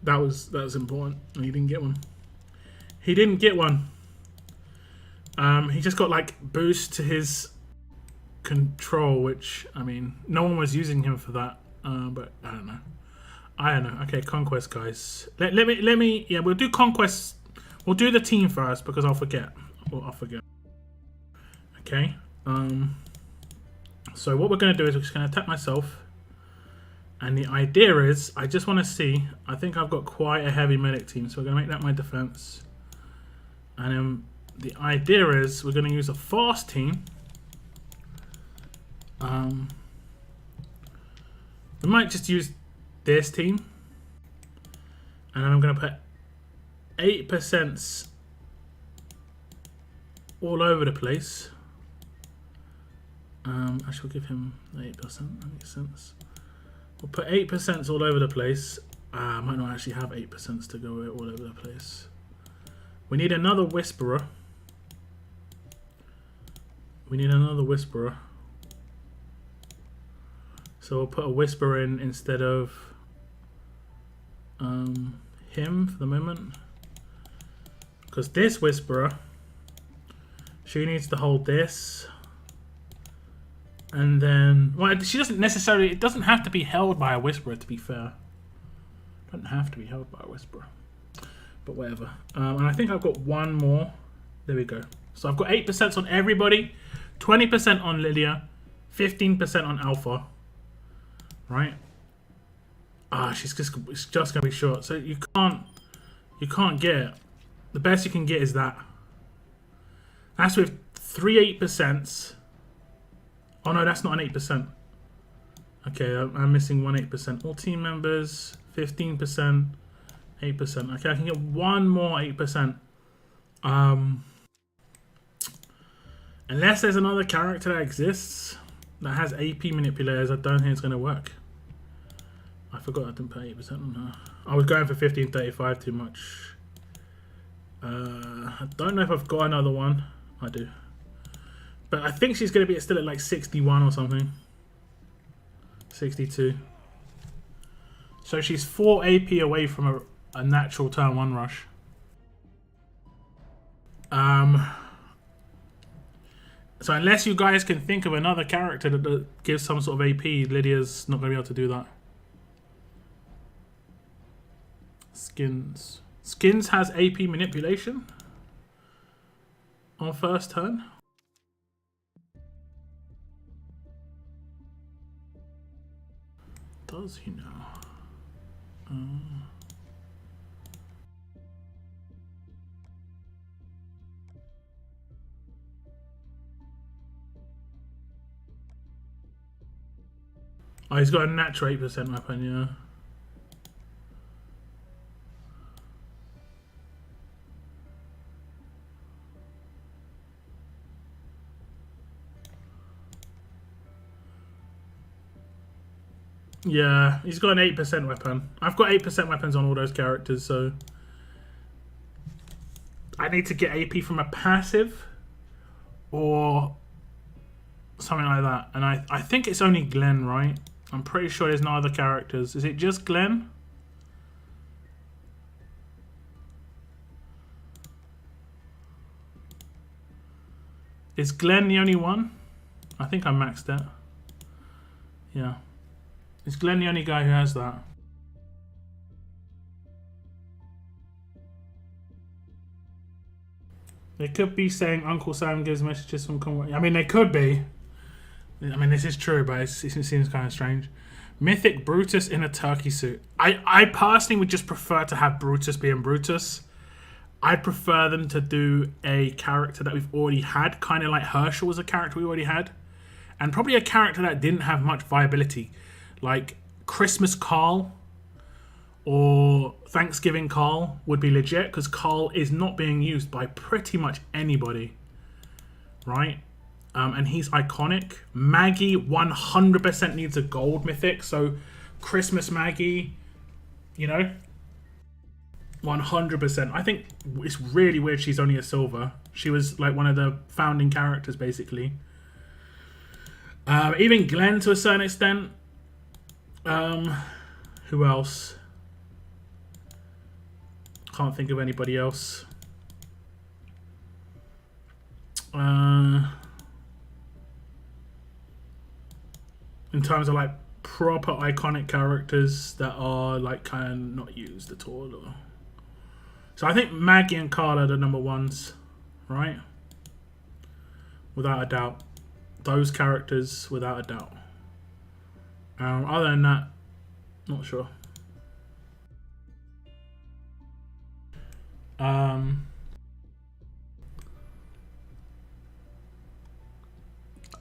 was important. He didn't get one. He didn't get one. He just got like boost to his control, which, I mean, no one was using him for that, but I don't know. Okay, Conquest, guys. Let me. Yeah, we'll do Conquest. We'll do the team first because I'll forget. I'll forget. Okay. So what we're gonna do is we're just gonna attack myself, and the idea is I just want to see. I think I've got quite a heavy medic team, so we're gonna make that my defense. And then the idea is we're gonna use a fast team. We might just use this team, and I'm going to put 8% all over the place. I shall give him 8%. That makes sense. We'll put 8% all over the place. I might not actually have 8% to go all over the place. We need another Whisperer. So we'll put a Whisperer in instead of him for the moment. Because this Whisperer, she needs to hold this. And then, well, she doesn't necessarily, it doesn't have to be held by a Whisperer, to be fair. It doesn't have to be held by a Whisperer. But whatever. And I think I've got one more. There we go. So I've got 8% on everybody, 20% on Lydia, 15% on Alpha. Right? It's just gonna be short. So you can't get it. The best you can get is that. That's with 3 8%. Oh no, that's not an 8%. Okay, I'm missing 1 8%. All team members, 15%, 8%. Okay, I can get one more 8%. Unless there's another character that exists that has AP manipulators, I don't think it's gonna work. I forgot I didn't put 8% on her. I was going for 1535 too much. I don't know if I've got another one. I do. But I think she's going to be still at like 61 or something. 62. So she's 4 AP away from a natural turn 1 rush. So unless you guys can think of another character that gives some sort of AP, Lydia's not going to be able to do that. Skins. Skins has AP manipulation on first turn. Does he now? Oh, he's got a natural 8% weapon, yeah. Yeah, he's got an 8% weapon. I've got 8% weapons on all those characters, so I need to get AP from a passive or something like that. And I think it's only Glenn, right? I'm pretty sure there's no other characters. Is it just Glenn? Is Glenn the only one? I think I maxed it. Yeah. Is Glenn the only guy who has that? They could be saying Uncle Sam gives messages from Conquest. I mean, they could be. I mean, this is true, but it seems kind of strange. Mythic Brutus in a turkey suit. I personally would just prefer to have Brutus being Brutus. I'd prefer them to do a character that we've already had, kind of like Herschel was a character we already had. And probably a character that didn't have much viability. Like Christmas Carl or Thanksgiving Carl would be legit because Carl is not being used by pretty much anybody, right? And he's iconic. Maggie 100% needs a gold mythic, so Christmas Maggie, you know, 100%. I think it's really weird she's only a silver. She was like one of the founding characters, basically. Even Glenn to a certain extent. Who else? Can't think of anybody else. in terms of like proper iconic characters that are like kind of not used at all. So I think Maggie and Carl are the number ones, right? Without a doubt. Those characters, without a doubt. Other than that, not sure.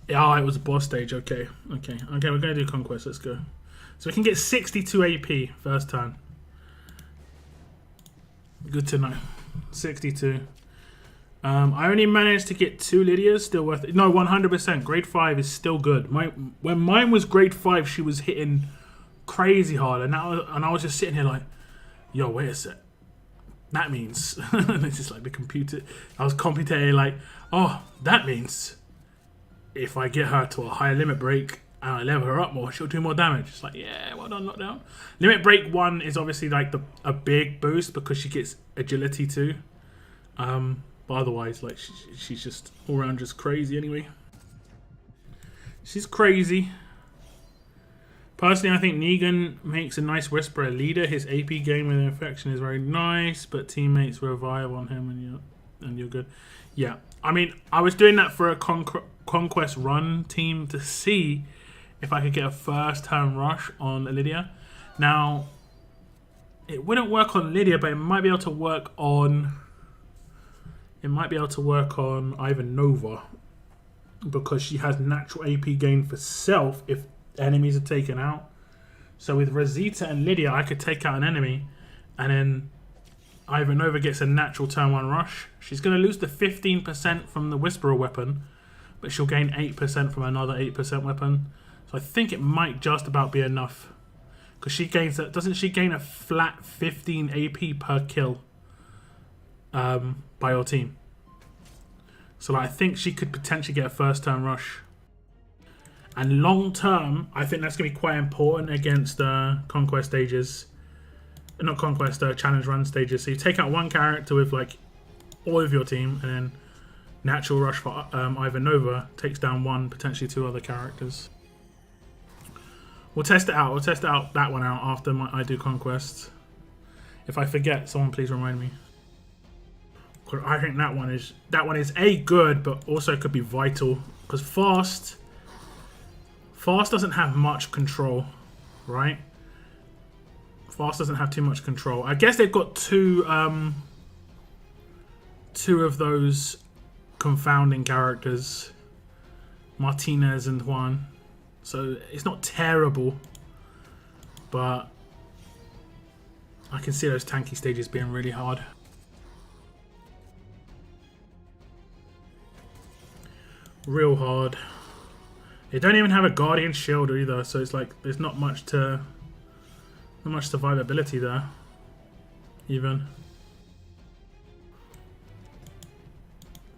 Yeah, it was a boss stage. Okay. We're gonna do Conquest. Let's go. So we can get 62 AP first time. Good to know. 62. I only managed to get 2 Lydias. Still worth it. No, 100%. Grade 5 is still good. When mine was grade 5, she was hitting crazy hard, and I was just sitting here like, yo, wait a sec. That means this is like the computer. I was computing like, oh, that means if I get her to a higher limit break and I level her up more, she'll do more damage. It's like, yeah, well done, lockdown. Limit break 1 is obviously like a big boost because she gets agility too. But otherwise, like she's just all around just crazy anyway. She's crazy. Personally, I think Negan makes a nice Whisperer leader. His AP game with infection is very nice, but teammates revive on him and you're good. Yeah, I mean, I was doing that for a Conquest run team to see if I could get a first turn rush on Lydia. Now, it wouldn't work on Lydia, but it might be able to work on. It might be able to work on Ivan Nova because she has natural AP gain for self if enemies are taken out. So with Rosita and Lydia, I could take out an enemy, and then Ivan Nova gets a natural turn 1 rush. She's going to lose the 15% from the Whisperer weapon, but she'll gain 8% from another 8% weapon. So I think it might just about be enough. Because she gains that, doesn't she gain a flat 15 AP per kill by your team? So like, I think she could potentially get a first turn rush. And long term, I think that's going to be quite important against Conquest stages. Not Conquest, Challenge Run stages. So you take out one character with like all of your team, and then natural rush for Ivan Nova takes down 1, potentially 2 other characters. We'll test it out. We'll test that one out after I do Conquest. If I forget, someone please remind me. I think that one is A, good, but also could be vital because Fast doesn't have much control, right? Fast doesn't have too much control. I guess they've got two of those confounding characters, Martinez and Juan. So it's not terrible, but I can see those tanky stages being really hard. Real hard. They don't even have a Guardian Shield either, so it's like there's not much survivability there. Even.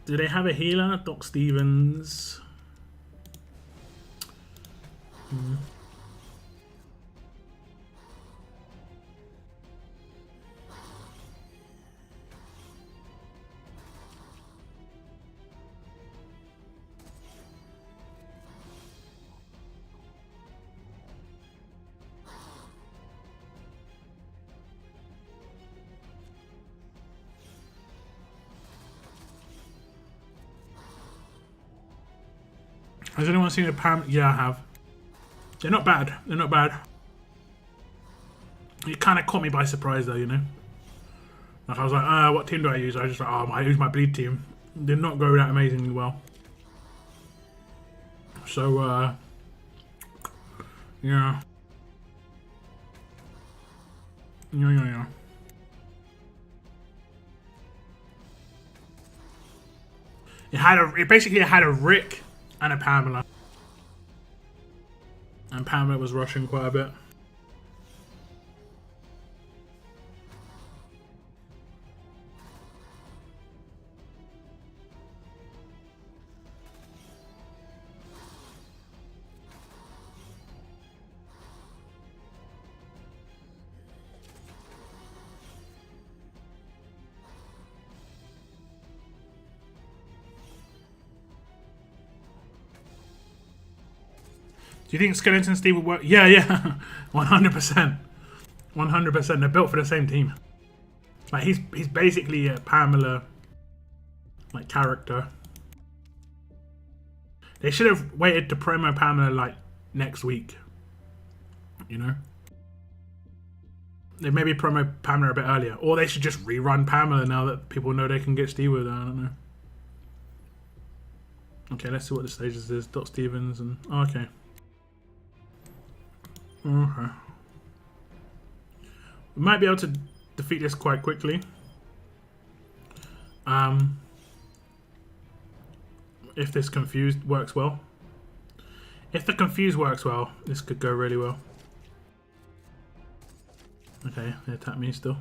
Do they have a healer? Doc Stevens. Has anyone seen a Pam? Yeah, I have. They're not bad. They're not bad. It kind of caught me by surprise, though, you know. Like I was like, what team do I use? I was just like, I use my bleed team. Did not go that amazingly well. So, yeah. Yeah. It basically had a Rick and a Pamela. And Pamela was rushing quite a bit. Do you think Skeleton Steve would work? Yeah, yeah. 100%. 100%. They're built for the same team. Like, he's basically a Pamela, like, character. They should have waited to promo Pamela, like, next week. You know? They maybe promo Pamela a bit earlier. Or they should just rerun Pamela now that people know they can get Steve with her. I don't know. Okay, let's see what the stages is. Dot Stevens and... Oh, okay. Okay. We might be able to defeat this quite quickly. If this Confused works well. If the Confused works well, this could go really well. Okay, they attack me still.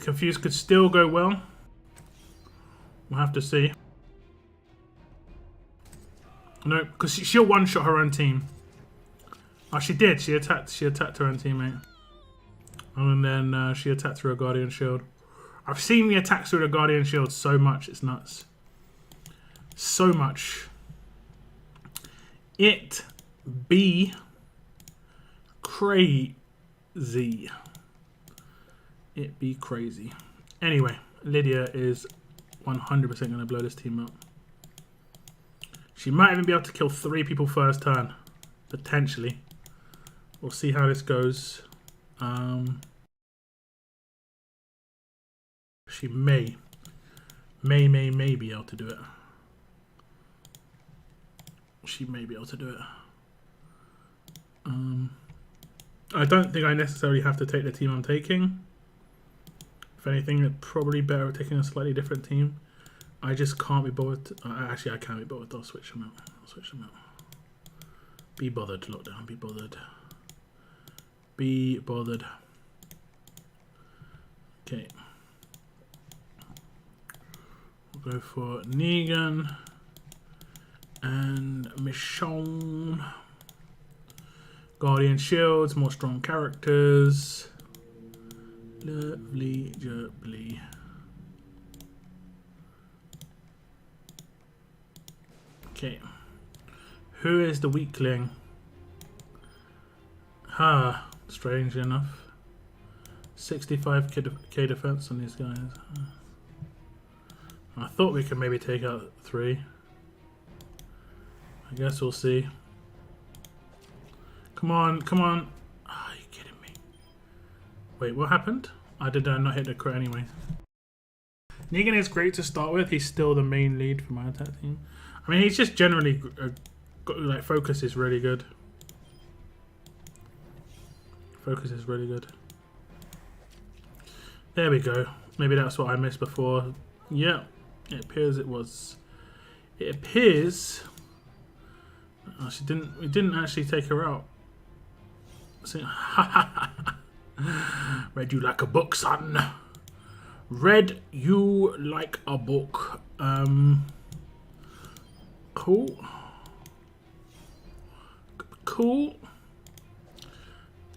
Confused could still go well. We'll have to see. No, because she'll one-shot her own team. Oh, she did. She attacked her own teammate. And then she attacked through a Guardian Shield. I've seen the attacks through the Guardian Shield so much. It's nuts. So much. It be crazy. It be crazy. Anyway, Lydia is 100% going to blow this team up. She might even be able to kill 3 people first turn. Potentially. We'll see how this goes. She may be able to do it. She may be able to do it. I don't think I necessarily have to take the team I'm taking. If anything, it's probably better taking a slightly different team. I just can't be bothered. Actually, I can be bothered. I'll switch them out. Be bothered, lockdown. Be bothered. Be bothered. Okay. We'll go for Negan and Michonne. Guardian Shields, more strong characters. Lovely jubbly. Okay. Who is the weakling? Strangely enough. 65k defense on these guys. I thought we could maybe take out 3. I guess we'll see. Come on, come on. Are you kidding me? Wait, what happened? I did not hit the crit anyway. Negan is great to start with. He's still the main lead for my attack team. I mean, he's just generally like focus is really good. Focus is really good. There we go. Maybe that's what I missed before. Yeah, it appears it was. It appears. Oh, she didn't. We didn't actually take her out. So, read you like a book, son. Read you like a book. Cool. Cool.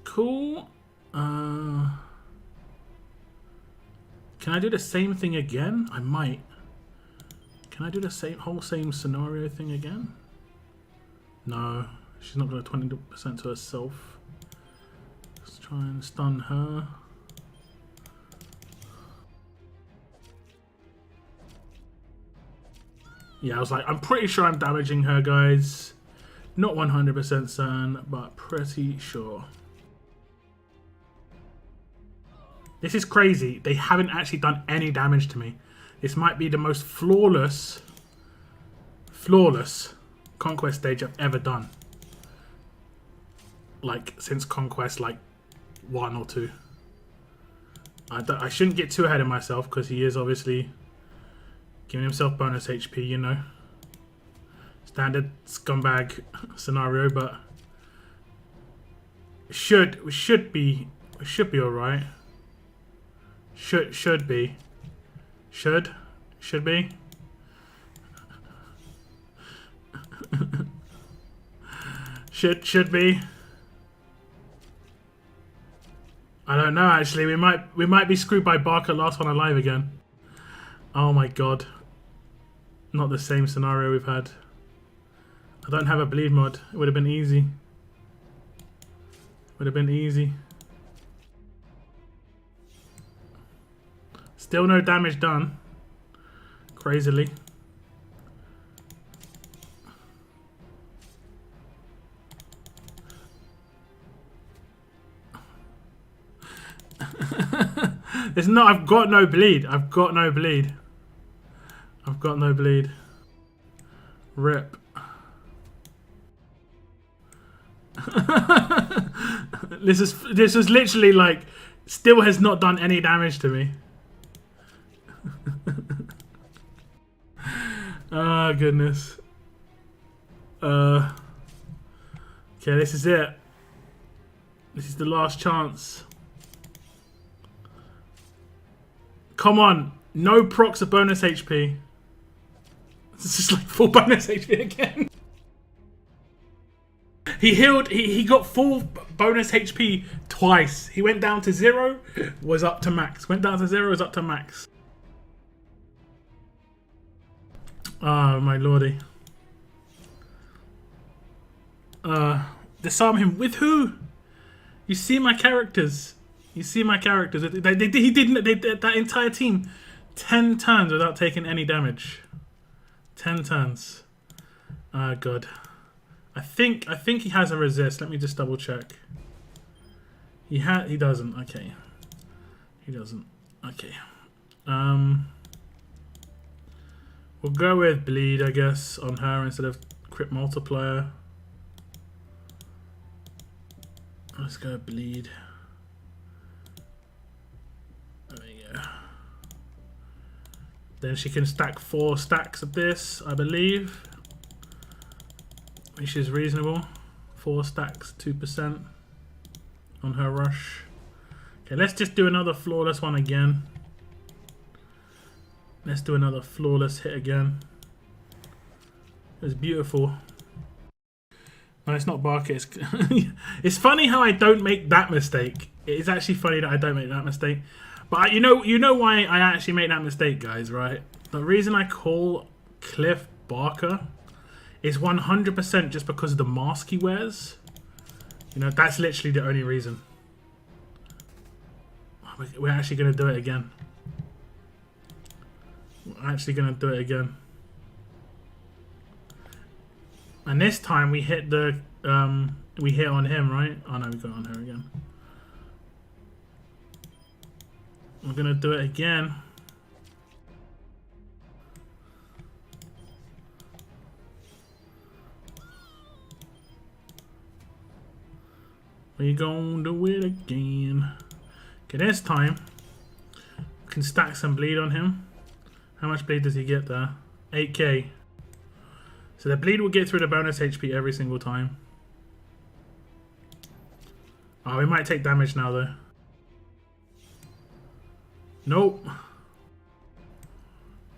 Cool. Can I do the same thing again? I might. Can I do the same scenario thing again? No, she's not going to 20% to herself. Let's try and stun her. Yeah, I was like, I'm pretty sure I'm damaging her, guys. Not 100% certain, but pretty sure. This is crazy. They haven't actually done any damage to me. This might be the most flawless Conquest stage I've ever done. Like, since Conquest, like, 1 or 2. I shouldn't get too ahead of myself, because he is obviously giving himself bonus HP, you know. Standard scumbag scenario, but we should be alright. Should be. Should be. I don't know actually. We might be screwed by Barker last one alive again. Oh my god. Not the same scenario we've had. I don't have a bleed mod. It would have been easy. Would have been easy. Still no damage done. Crazily. It's not. I've got no bleed. I've got no bleed. I've got no bleed. Rip. This is literally like still has not done any damage to me. Oh goodness. Okay, this is it. This is the last chance. Come on, no procs of bonus HP. It's just like full bonus HP again. He healed, he got full bonus HP twice. He went down to 0, was up to max. Went down to 0, was up to max. Oh my lordy. Disarm him with who? You see my characters. You see my characters. He did that entire team 10 turns without taking any damage. 10 turns. Oh god. I think he has a resist. Let me just double check. He doesn't. Okay. He doesn't. Okay. We'll go with bleed, I guess, on her instead of crit multiplier. Let's go bleed. There we go. Then she can stack 4 stacks of this, I believe. Which is reasonable. 4 stacks, 2% on her rush. Okay, let's just do another flawless one again. Let's do another flawless hit again. It's beautiful. No, it's not Barker. It's funny how I don't make that mistake. It's actually funny that I don't make that mistake. But you know why I actually made that mistake, guys, right? The reason I call Cliff Barker is 100% just because of the mask he wears. You know, that's literally the only reason. We're actually going to do it again. We're actually going to do it again. And this time we hit the we hit on him, right? Oh no, we got on her again. We're gonna do it again. We gonna do it again. Okay, this time we can stack some bleed on him. How much bleed does he get there? 8k. So the bleed will get through the bonus HP every single time. Oh, we might take damage now though. Nope.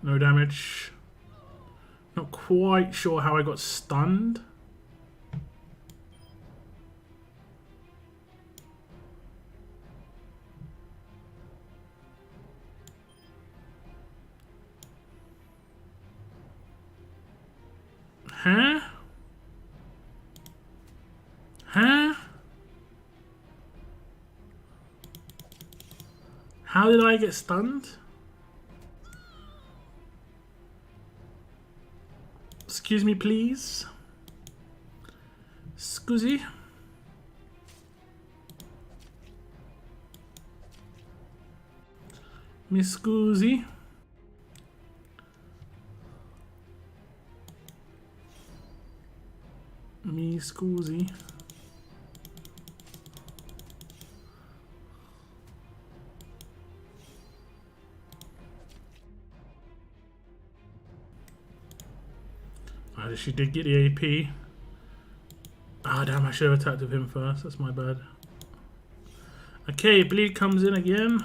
No damage. Not quite sure how I got stunned. Huh? Huh? How did I get stunned? Excuse me, please. Scusi. Miss Scusi. Me scusi. She did get the AP. Ah, damn, I should have attacked with him first. That's my bad. Okay, bleed comes in again.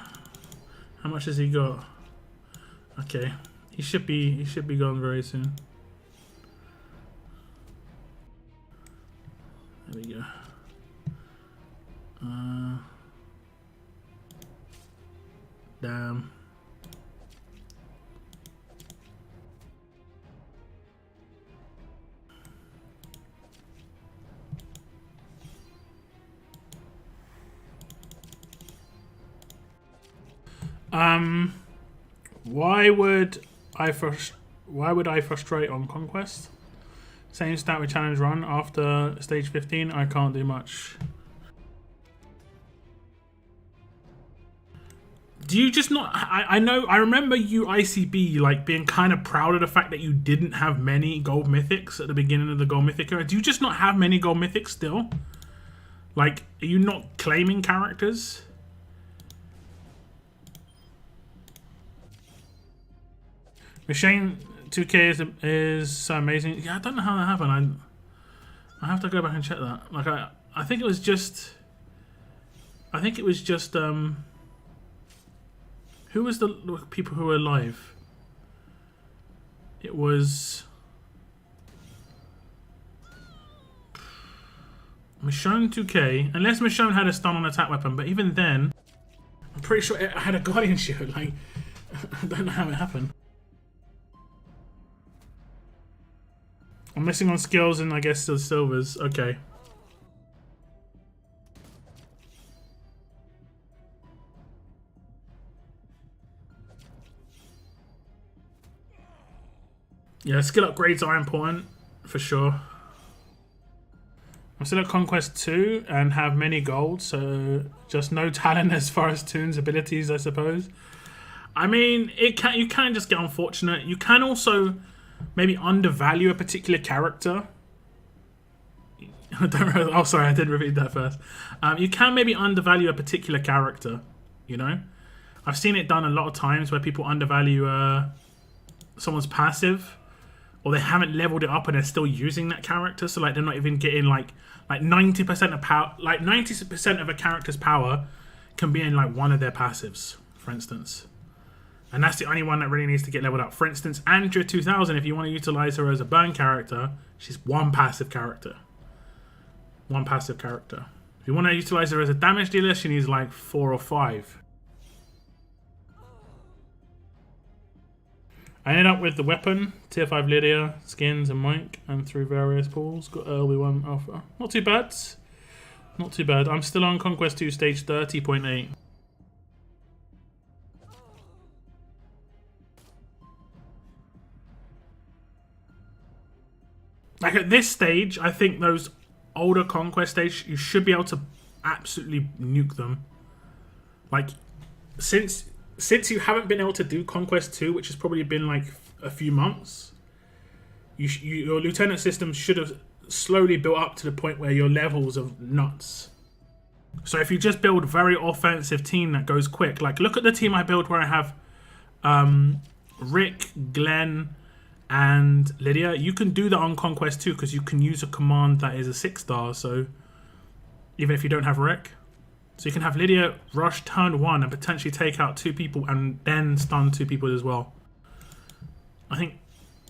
How much has he got? Okay. He should be gone very soon. There we go. Damn. Why would I frustrate on Conquest? Same stat with challenge run. After stage 15, I can't do much. Do you just not... I know... I remember you, ICB, like, being kind of proud of the fact that you didn't have many gold mythics at the beginning of the gold mythic era. Do you just not have many gold mythics still? Like, are you not claiming characters? Machine 2K is so amazing. Yeah, I don't know how that happened. I have to go back and check that. Like, I think it was just... Who was the people who were alive? It was... Michonne 2K. Unless Michonne had a stun on attack weapon, but even then... I'm pretty sure it had a guardian shield. Like, I don't know how it happened. I'm missing on skills and I guess still silvers. Okay. Yeah, skill upgrades are important, for sure. I'm still at Conquest 2 and have many gold, so just no talent as far as Toon's abilities, I suppose. I mean, you can just get unfortunate. You can also maybe undervalue a particular character. Oh, sorry, I did repeat that first. You can maybe undervalue a particular character, you know? I've seen it done a lot of times where people undervalue someone's passive, or they haven't leveled it up and they're still using that character, so like they're not even getting like 90% of power. Like 90% of a character's power can be in like one of their passives, for instance. And that's the only one that really needs to get leveled up. For instance, Andrea 2000, if you want to utilize her as a burn character, she's one passive character. One passive character. If you want to utilize her as a damage dealer, she needs like 4 or 5. I ended up with the weapon, tier 5 Lydia, skins and Mike, and through various pools. Got early 1 alpha. Not too bad. Not too bad. I'm still on Conquest 2 stage 30.8. Like at this stage, I think those older Conquest stage, you should be able to absolutely nuke them. Like, since you haven't been able to do Conquest 2, which has probably been like a few months, your lieutenant system should have slowly built up to the point where your levels are nuts. So if you just build a very offensive team that goes quick, like look at the team I built where I have Rick, Glenn, and Lydia. You can do that on Conquest 2 because you can use a command that is a 6-star, so even if you don't have Rick. So you can have Lydia rush turn 1 and potentially take out 2 people and then stun 2 people as well. I think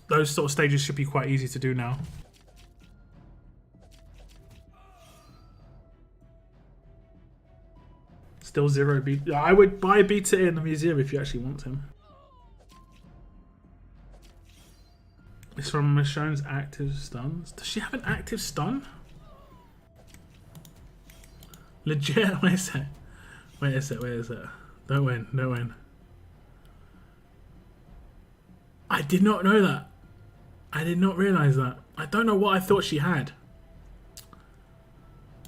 those sort of stages should be quite easy to do now. Still 0 beta. I would buy beta in the museum if you actually want him. It's from Michonne's active stuns. Does she have an active stun? Legit? Where is it? Where is it? Where is it? Don't win. Don't win. I did not know that. I did not realize that. I don't know what I thought she had.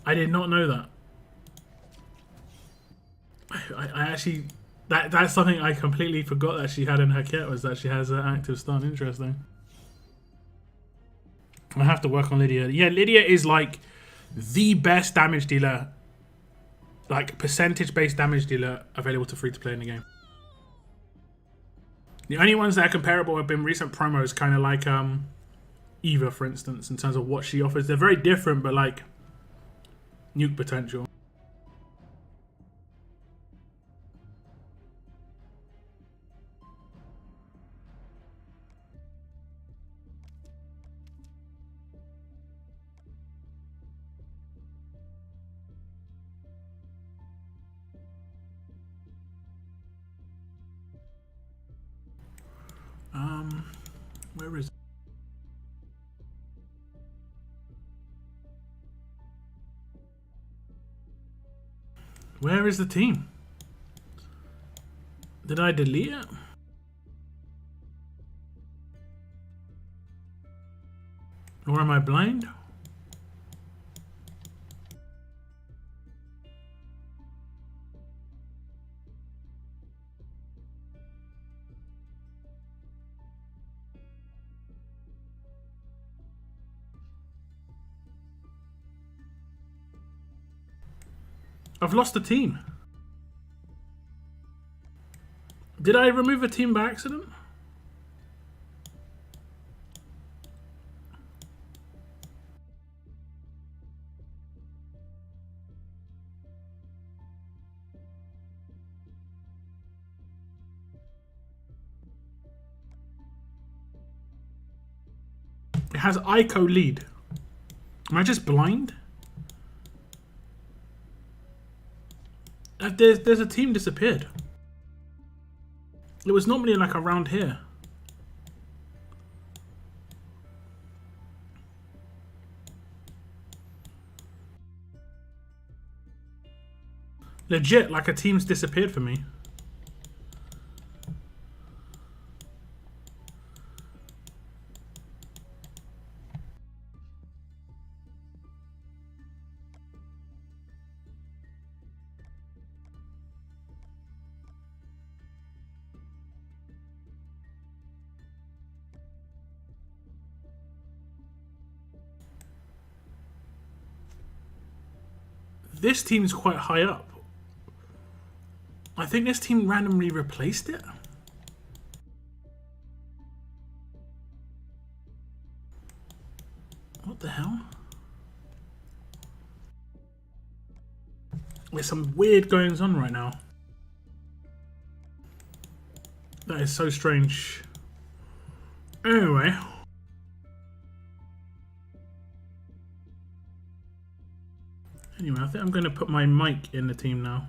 I did not know that. I actually... That's something I completely forgot that she had in her kit, was that she has an active stun. Interesting. I have to work on Lydia. Yeah, Lydia is like the best damage dealer, like percentage-based damage dealer available to free-to-play in the game. The only ones that are comparable have been recent promos, kind of like Eva, for instance, in terms of what she offers. They're very different, but like nuke potential. Where is it? Where is the team? Did I delete it? Or am I blind? I've lost the team. Did I remove a team by accident? It has Ico lead. Am I just blind? There's a team disappeared. It was normally like around here. Legit, like a team's disappeared for me. This team's quite high up. I think this team randomly replaced it. What the hell? There's some weird goings on right now. That is so strange. Anyway. I think I'm going to put my mic in the team now,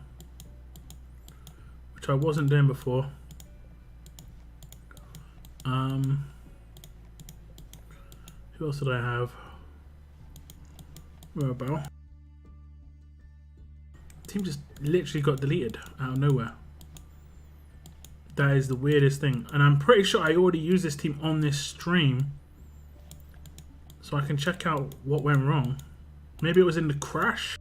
which I wasn't doing before. Who else did I have? Robo. Team just literally got deleted out of nowhere. That is the weirdest thing, and I'm pretty sure I already used this team on this stream, so I can check out what went wrong. Maybe it was in the crash.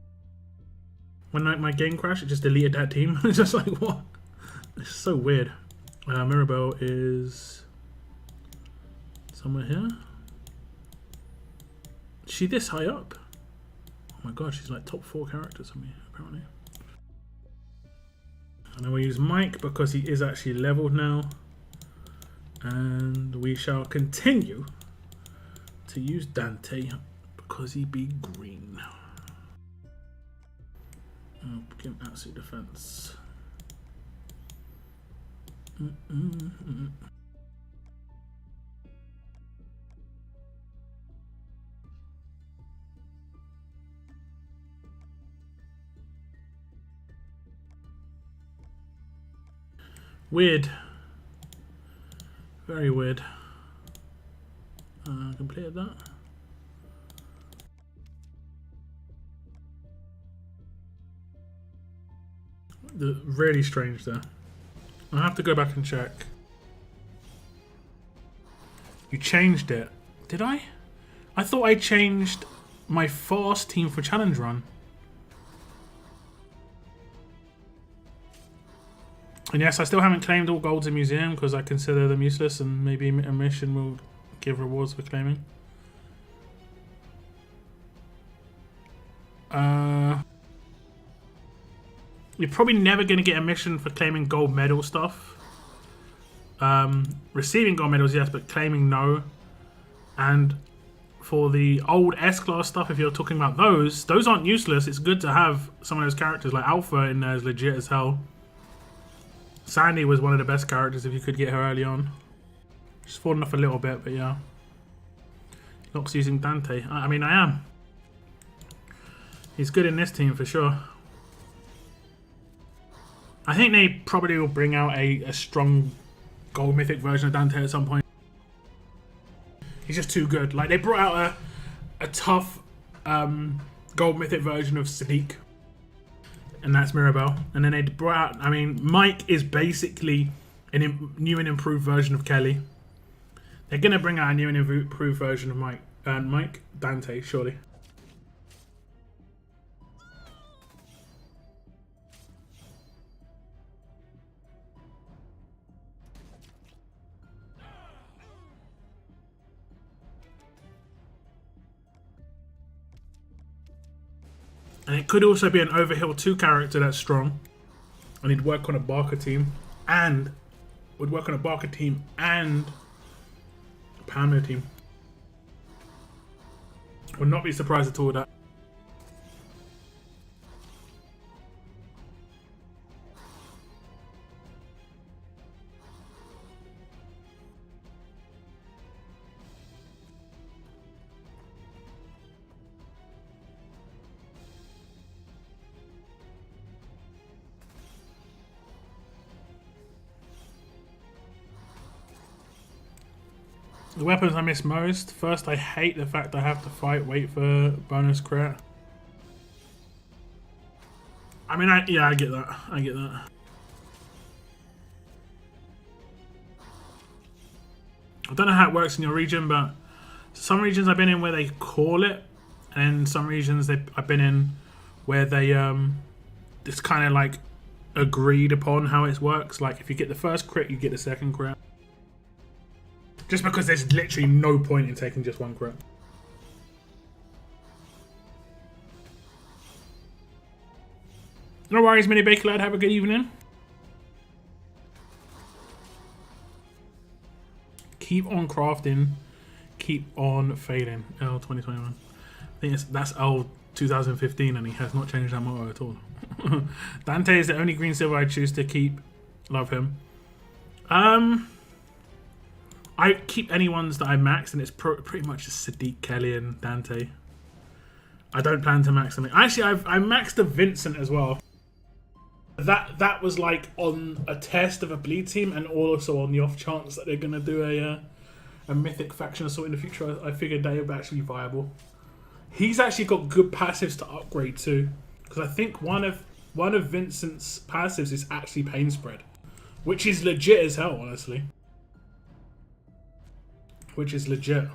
When my game crashed, it just deleted that team. It's just like, what? It's so weird. Mirabelle is somewhere here. Is she this high up? Oh my god, she's like top 4 characters for me, apparently. And then we use Mike because he is actually leveled now. And we shall continue to use Dante because he be green. Oh, give him absolute defense. Weird. Very weird. Completed that. Really strange there. I have to go back and check. You changed it. Did I? I thought I changed my fast team for challenge run. And yes, I still haven't claimed all golds in museum because I consider them useless, and maybe a mission will give rewards for claiming. You're probably never going to get a mission for claiming gold medal stuff. Receiving gold medals, yes, but claiming no. And for the old S-class stuff, if you're talking about those aren't useless. It's good to have some of those characters, like Alpha in there is legit as hell. Sandy was one of the best characters if you could get her early on. She's fallen off a little bit, but yeah. Locke's using Dante. I mean, I am. He's good in this team for sure. I think they probably will bring out a strong gold mythic version of Dante at some point. He's just too good. Like, they brought out a tough gold mythic version of Sadiq. and that's Mirabelle. And then they brought out, I mean, Mike is basically a new and improved version of Kelly. They're going to bring out a new and improved version of Mike Dante, surely. And it could also be an Overhill 2 character that's strong. And he'd work on a Barker team. And would work on a Barker team and a Pounder team. Would not be surprised at all with that. The weapons I miss most. First, I hate the fact I have to wait for bonus crit. I mean, yeah, I get that. I get that. I don't know how it works in your region, but some regions I've been in where they call it, and some regions I've been in where they it's kind of like agreed upon how it works. Like if you get the first crit, you get the second crit. Just because there's literally no point in taking just one crit. No worries, Mini Baker Lad. Have a good evening. Keep on crafting. Keep on failing. L 2021. I think that's L 2015 and he has not changed that motto at all. Dante is the only green silver I choose to keep. Love him. I keep any ones that I max, and it's pretty much just Sadiq, Kelly, and Dante. I don't plan to max them. Actually, I maxed the Vincent as well. That was like on a test of a bleed team, and also on the off chance that they're gonna do a mythic faction assault in the future. I figured they would actually be viable. He's actually got good passives to upgrade too, because I think one of Vincent's passives is actually pain spread, which is legit as hell, honestly. Which is legit.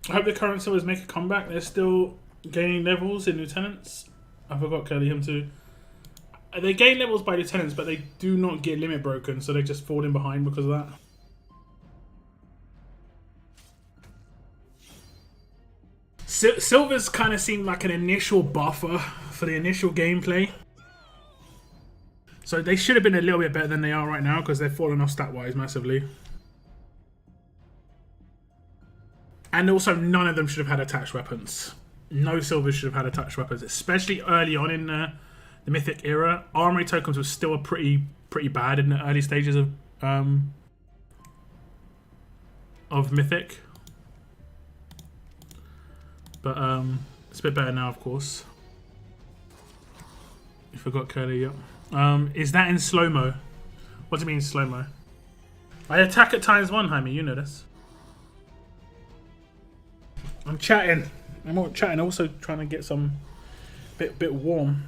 I hope the current silvers make a comeback. They're still gaining levels in lieutenants. I forgot Kelly him too. They gain levels by lieutenants, but they do not get limit broken, so they just fall in behind because of that. Silvers kind of seem like an initial buffer for the initial gameplay. So they should have been a little bit better than they are right now because they've fallen off stat-wise massively. And also, none of them should have had attached weapons. No silvers should have had attached weapons, especially early on in the Mythic era. Armory tokens were still pretty bad in the early stages of Mythic. But it's a bit better now, of course. You forgot Curly, yep. Is that in slow-mo? What do you mean slow-mo? I attack at ×1, Jaime, you know this. I'm chatting. I'm chatting, also trying to get some bit warm.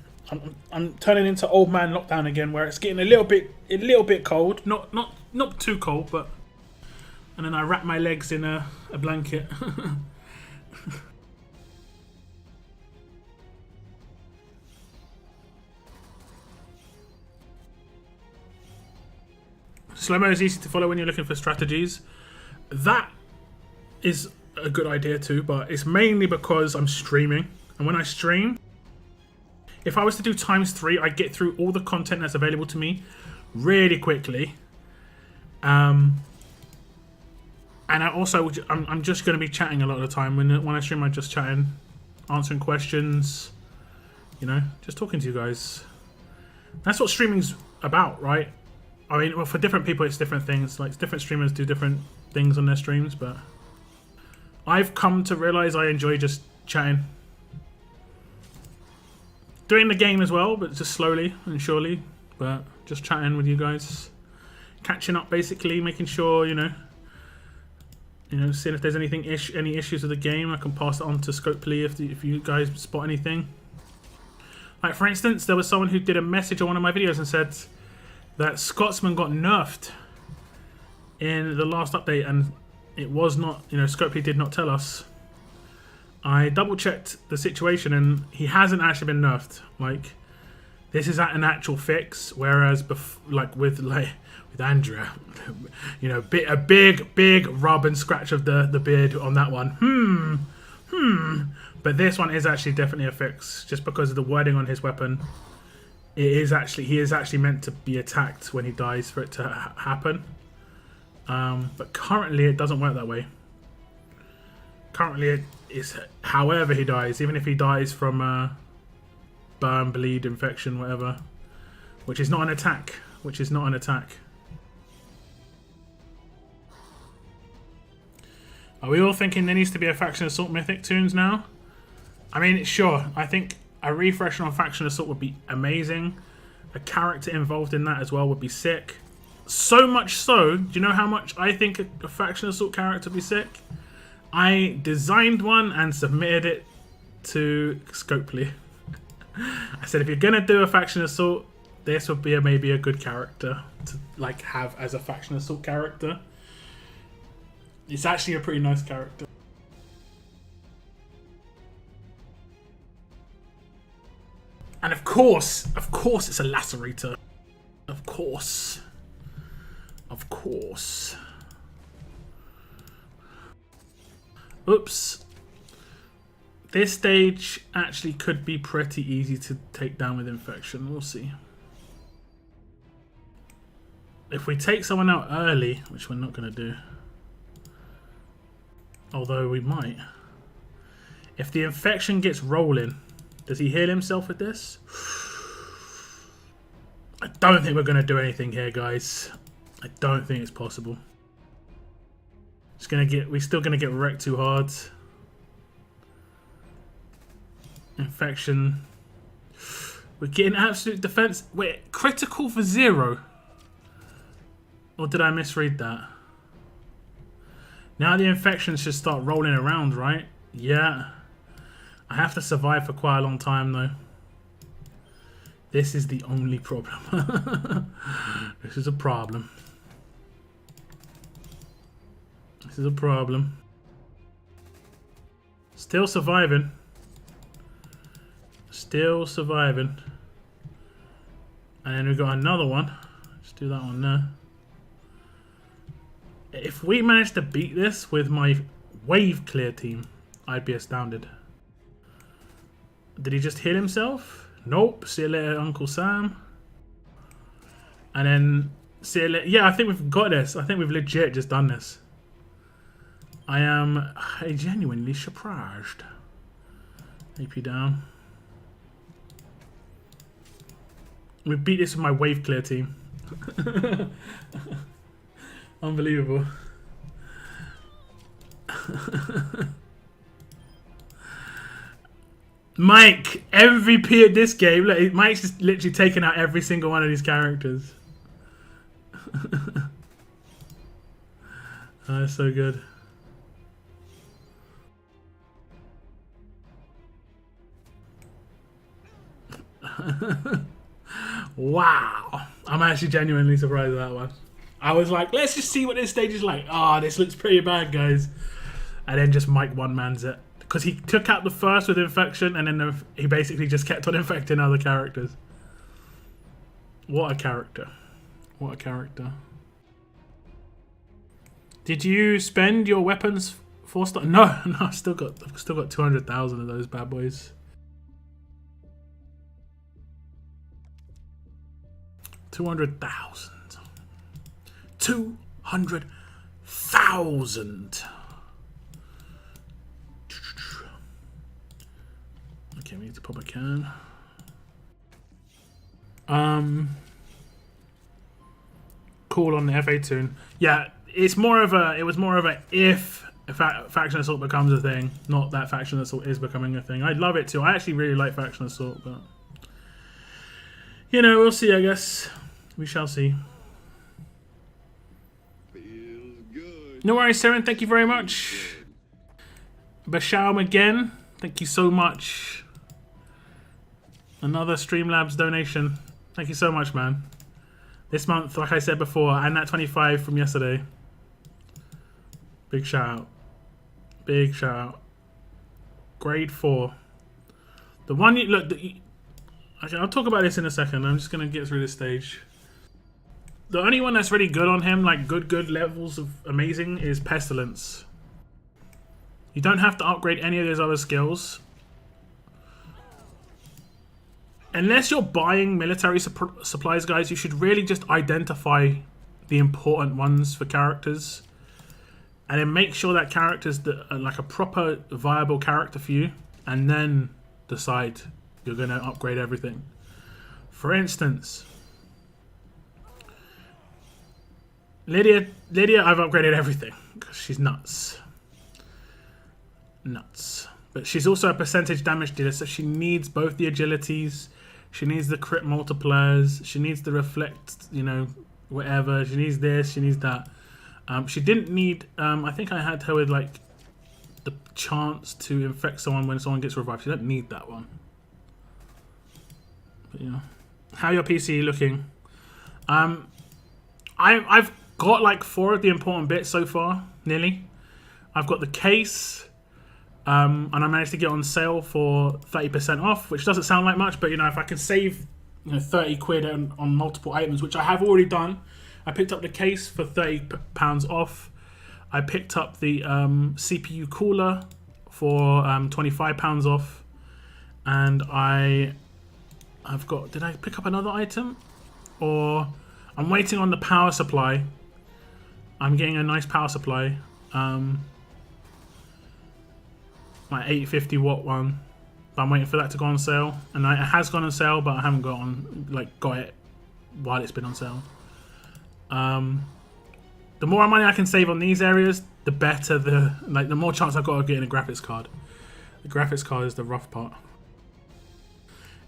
I'm turning into old man lockdown again, where it's getting a little bit cold. Not too cold, but. And then I wrap my legs in a blanket. Slow-mo is easy to follow when you're looking for strategies. That is a good idea too, but it's mainly because I'm streaming, and when I stream, if I was to do ×3, I get through all the content that's available to me really quickly. And I'm just going to be chatting a lot of the time. When I stream, I'm just chatting, answering questions, you know, just talking to you guys. That's what streaming's about, right? I mean, well, for different people, it's different things. Like, different streamers do different things on their streams, but I've come to realize I enjoy just chatting. Doing the game as well, but just slowly and surely. But just chatting with you guys. Catching up, basically, making sure, you know, seeing if there's any issues with the game. I can pass it on to Scopely if you guys spot anything. Like, for instance, there was someone who did a message on one of my videos and said that Scotsman got nerfed in the last update, and it was not, you know, Scopely did not tell us. I double checked the situation, and he hasn't actually been nerfed. Like, this is an actual fix, whereas with Andrea, you know, a big rub and scratch of the beard on that one. But this one is actually definitely a fix, just because of the wording on his weapon. He is actually meant to be attacked when he dies for it to happen. But currently it doesn't work that way. Currently it is however he dies, even if he dies from burn, bleed, infection, whatever, which is not an attack. Are we all thinking there needs to be a Faction Assault Mythic tunes now? I mean, sure. I think a refresh on Faction Assault would be amazing. A character involved in that as well would be sick. So much so, do you know how much I think a Faction Assault character would be sick? I designed one and submitted it to Scopely. I said, if you're going to do a Faction Assault, this would be maybe a good character to like have as a Faction Assault character. It's actually a pretty nice character. And of course, it's a lacerator. Of course. Oops. This stage actually could be pretty easy to take down with infection. We'll see. If we take someone out early, which we're not going to do, although we might. If the infection gets rolling, does he heal himself with this? I don't think we're going to do anything here, guys. I don't think it's possible. We're still going to get wrecked too hard. Infection. We're getting absolute defense. Wait, critical for 0. Or did I misread that? Now the infections should start rolling around, right? Yeah. I have to survive for quite a long time, though. This is the only problem. This is a problem. This is a problem. Still surviving. Still surviving. And then we've got another one. Let's do that one there. If we manage to beat this with my wave clear team, I'd be astounded. Did he just hit himself? Nope. See you later, Uncle Sam. And then see you later. Yeah, I think we've got this. I think we've legit just done this. I am genuinely surprised. AP down. We beat this with my wave clear team. Unbelievable. Mike, MVP at this game. Look, Mike's just literally taken out every single one of these characters. Oh, that's so good. Wow. I'm actually genuinely surprised at that one. I was like, let's just see what this stage is like. Oh, this looks pretty bad, guys. And then just Mike one-mans it. Because he took out the first with infection, and then he basically just kept on infecting other characters. What a character. What a character. Did you spend your weapons for stuff? No, I've still got 200,000 of those bad boys. 200,000. 200,000. Okay, we need to pop a can. call on the FA tune. Yeah, it's more of a. It was more of a if faction assault becomes a thing, not that faction assault is becoming a thing. I'd love it too. I actually really like faction assault, but you know, we'll see. I guess we shall see.
Feels good.
No worries, Seren. Thank you very much. Bashaum again. Thank you so much. Another Streamlabs donation. Thank you so much, man. This month, like I said before, and that 25 from yesterday. Big shout out. Big shout out. Grade 4. The one you look. Okay, I'll talk about this in a second. I'm just gonna get through this stage. The only one that's really good on him, like good levels of amazing, is Pestilence. You don't have to upgrade any of his other skills. Unless you're buying military supplies, guys, you should really just identify the important ones for characters. And then make sure that character's like a proper viable character for you. And then decide you're going to upgrade everything. For instance, Lydia, I've upgraded everything. Because she's nuts. Nuts. But she's also a percentage damage dealer, so she needs both the agilities. She needs the crit multipliers. She needs the reflect, you know, whatever. She needs this. She needs that. She didn't need. I think I had her with like the chance to infect someone when someone gets revived. She doesn't need that one. But you know, how your PC looking? I've got like 4 of the important bits so far, nearly. I've got the case. And I managed to get on sale for 30% off, which doesn't sound like much, but you know, if I can save 30 quid on multiple items, which I have already done. I picked up the case for £30 off. I picked up the CPU cooler for £25 off. And I've got, did I pick up another item? Or I'm waiting on the power supply. I'm getting a nice power supply. My 850 watt one, but I'm waiting for that to go on sale, and it has gone on sale, but I haven't got it while it's been on sale. The more money I can save on these areas, the better the more chance I've got of getting a graphics card. The graphics card is the rough part.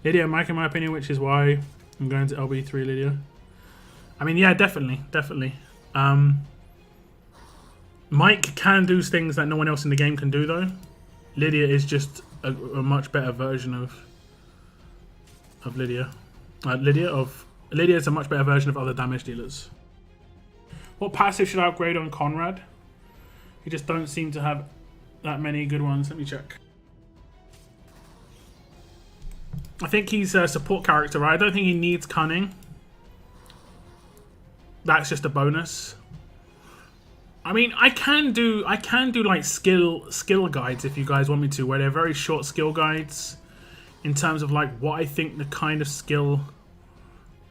Lydia and Mike, in my opinion, which is why I'm going to LB3 Lydia. I mean, yeah, definitely. Mike can do things that no one else in the game can do, though. Lydia is just a much better version of Lydia. Lydia is a much better version of other damage dealers. What passive should I upgrade on Conrad? You just don't seem to have that many good ones. Let me check. I think he's a support character, right? I don't think he needs cunning. That's just a bonus. I mean, I can do like skill guides if you guys want me to, where they're very short skill guides in terms of like what I think the kind of skill.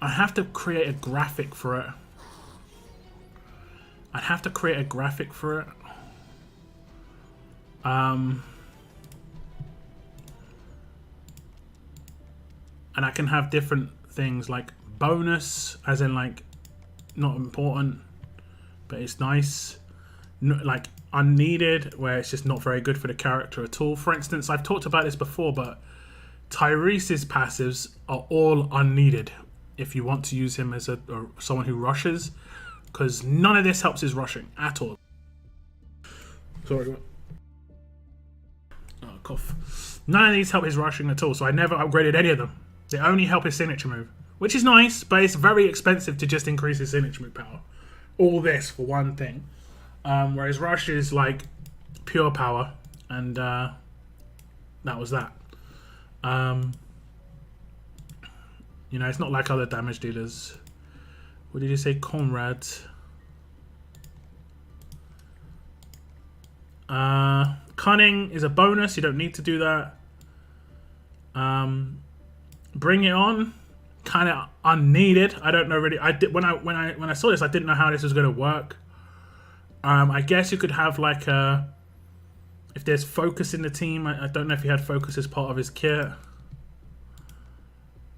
I have to create a graphic for it. I'd have to create a graphic for it. And I can have different things like bonus, as in like not important, but it's nice. Like unneeded, where it's just not very good for the character at all. For instance, I've talked about this before, but Tyrese's passives are all unneeded if you want to use him as someone who rushes, because none of this helps his rushing at all. Sorry. Oh, cough. None of these help his rushing at all, so I never upgraded any of them. They only help his signature move, which is nice, but it's very expensive to just increase his signature move power. All this for one thing. Whereas Rush is like pure power, and that was that. You know, it's not like other damage dealers. What did you say, Conrad? Cunning is a bonus. You don't need to do that. Bring it on, kind of unneeded. I don't know really. I did when I saw this, I didn't know how this was going to work. I guess you could have like if there's focus in the team. I don't know if he had focus as part of his kit.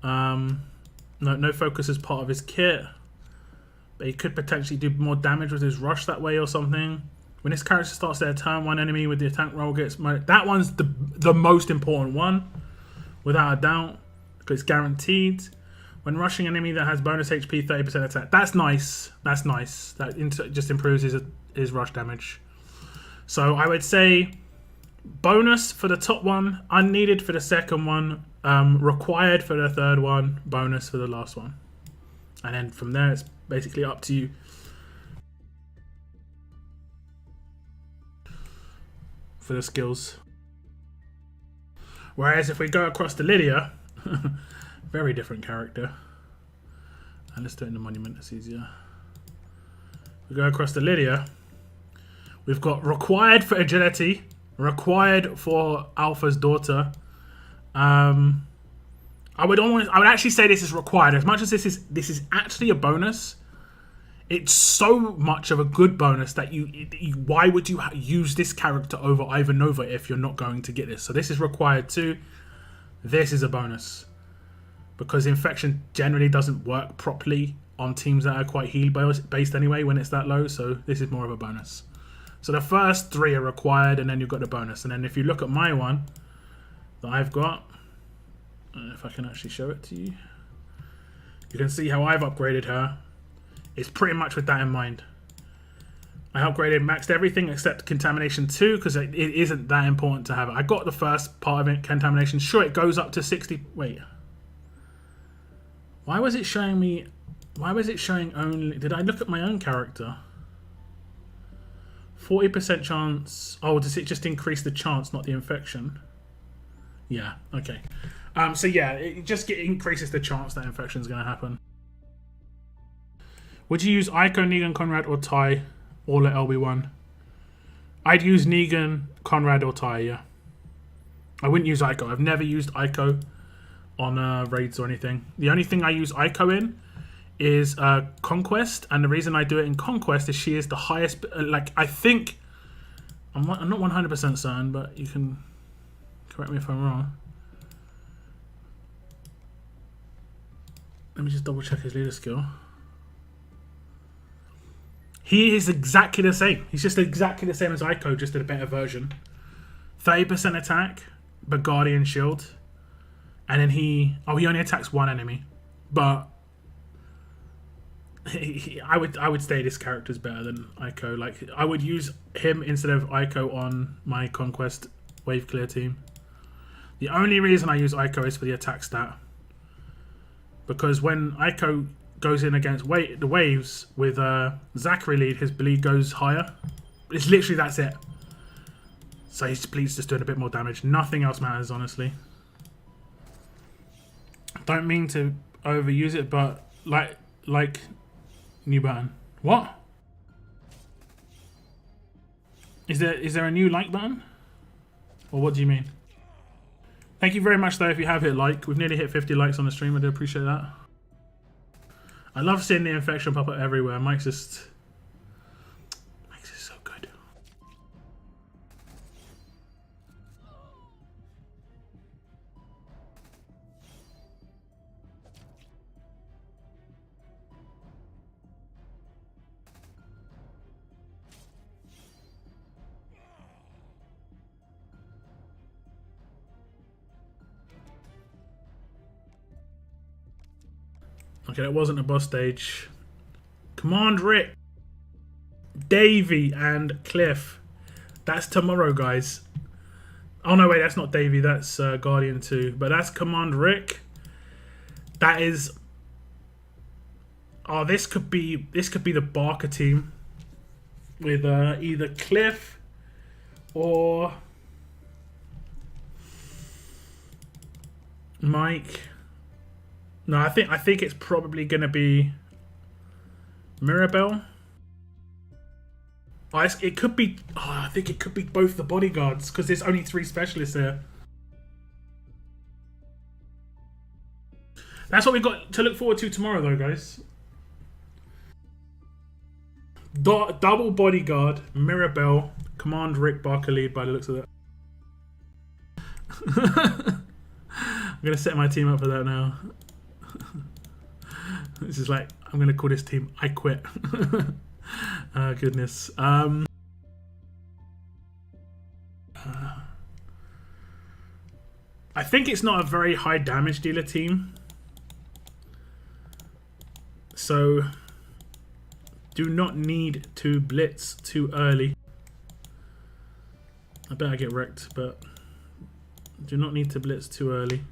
No focus as part of his kit. But he could potentially do more damage with his rush that way or something. When his character starts their turn, one enemy with the attack roll gets... That one's the most important one, without a doubt, because it's guaranteed. When rushing an enemy that has bonus HP, 30% attack. That's nice. That's nice. That just improves his rush damage. So I would say bonus for the top one, unneeded for the second one, required for the third one, bonus for the last one. And then from there, it's basically up to you. For the skills. Whereas if we go across to Lydia, very different character. And let's do it in the monument, it's easier. We go across to Lydia. We've got required for agility, required for Alpha's daughter. I would actually say this is required. As much as this is actually a bonus, it's so much of a good bonus that why would you use this character over Ivanova if you're not going to get this? So this is required too. This is a bonus. Because infection generally doesn't work properly on teams that are quite heal based anyway when it's that low. So this is more of a bonus. So the first three are required and then you've got the bonus. And then if you look at my one that I've got, if I can actually show it to you, you can see how I've upgraded her. It's pretty much with that in mind. I upgraded, maxed everything except Contamination 2 because it isn't that important to have it. I got the first part of it, Contamination. Sure, it goes up to 60. Wait. Why was it showing me... Why was it showing only... Did I look at my own character? 40% chance... Oh, does it just increase the chance, not the infection? Yeah, okay. So yeah, it just increases the chance that infection is going to happen. Would you use Ico, Negan, Conrad, or Ty all at LB1? I'd use Negan, Conrad, or Ty, yeah. I wouldn't use Ico. I've never used Ico on raids or anything. The only thing I use Ico in is Conquest, and the reason I do it in Conquest is she is the highest... I think... I'm not 100% certain, but you can correct me if I'm wrong. Let me just double check his leader skill. He is exactly the same. He's just exactly the same as Ico, just in a better version. 30% attack, but Guardian Shield. And then he only attacks one enemy. But I would say this character's better than Ico. Like, I would use him instead of Ico on my Conquest wave clear team. The only reason I use Ico is for the attack stat. Because when Ico goes in against the waves with Zachary lead, his bleed goes higher. It's literally that's it. So his bleed's just doing a bit more damage. Nothing else matters, honestly. Don't mean to overuse it, but like new button. What? Is there a new like button? Or what do you mean? Thank you very much though if you have hit like. We've nearly hit 50 likes on the stream. I do appreciate that. I love seeing the infection pop up everywhere. Mike's just makes it so good. Okay, that wasn't a boss stage. Command Rick, Davey, and Cliff. That's tomorrow, guys. Oh no, wait, that's not Davey. That's Guardian 2. But that's Command Rick. That is. Oh, this could be the Barker team with either Cliff or Mike. No, I think it's probably gonna be Mirabelle. Oh, it could be. Oh, I think it could be both the bodyguards because there's only 3 specialists here. That's what we've got to look forward to tomorrow, though, guys. Double bodyguard, Mirabelle, Command Rick, Barker lead by the looks of that. I'm gonna set my team up for that now. This is like, I'm gonna call this team I Quit. Goodness. I think it's not a very high damage dealer team. So do not need to blitz too early. I bet I get wrecked, but do not need to blitz too early.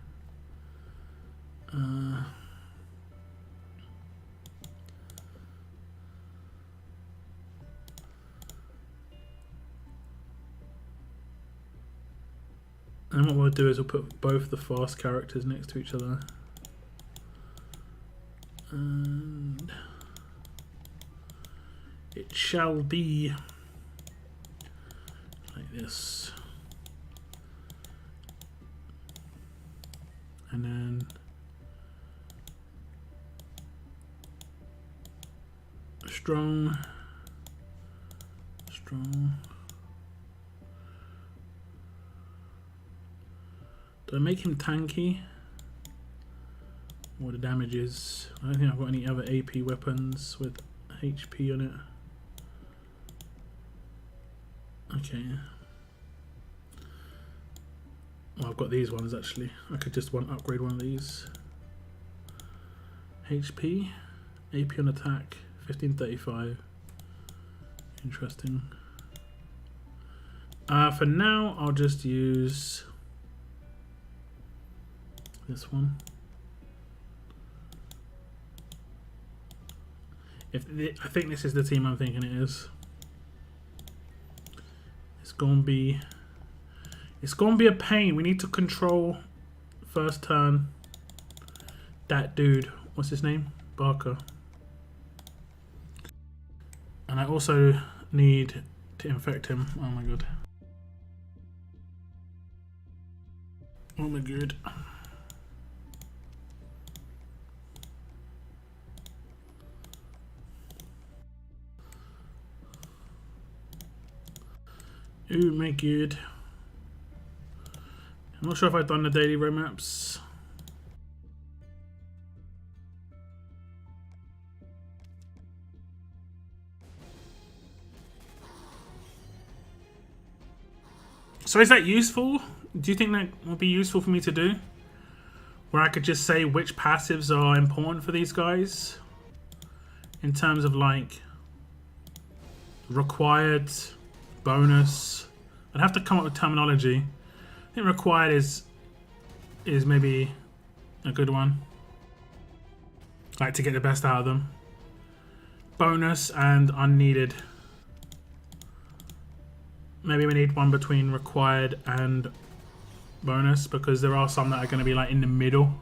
And what we'll do is we'll put both the fast characters next to each other. And it shall be like this. And then strong. Do I make him tanky? What the damage is? I don't think I've got any other AP weapons with HP on it. Okay. Well, I've got these ones actually. I could just upgrade one of these. HP, AP on attack, 1535. Interesting. For now, I'll just use this one. I think this is the team I'm thinking it is. It's gonna be a pain. We need to control first turn that dude. What's his name? Barker. And I also need to infect him. Oh my god. Oh my god. Oh my god. I'm not sure if I've done the daily roadmaps. So is that useful? Do you think that would be useful for me to do? Where I could just say which passives are important for these guys? In terms of like required, bonus. I'd have to come up with terminology. I think required is maybe a good one. Like to get the best out of them. Bonus and unneeded. Maybe we need one between required and bonus because there are some that are going to be like in the middle.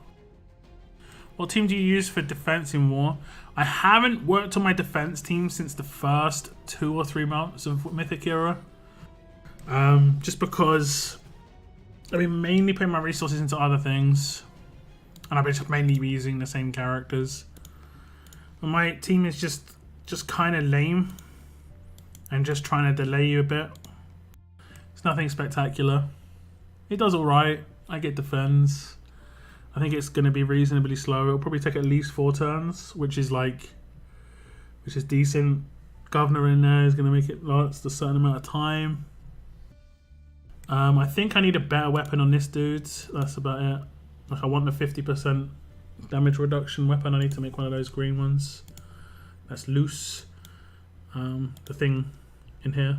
What team do you use for defense in war? I haven't worked on my defense team since the first 2 or 3 months of Mythic era. Just because I've been mainly putting my resources into other things. And I've been just mainly using the same characters. But my team is just kind of lame. And just trying to delay you a bit. It's nothing spectacular. It does alright. I get defends. I think it's going to be reasonably slow. It'll probably take at least 4 turns, which is decent. Governor in there is going to make it last a certain amount of time. I think I need a better weapon on this dude. That's about it. Like I want the 50% damage reduction weapon. I need to make one of those green ones. That's loose. The thing in here.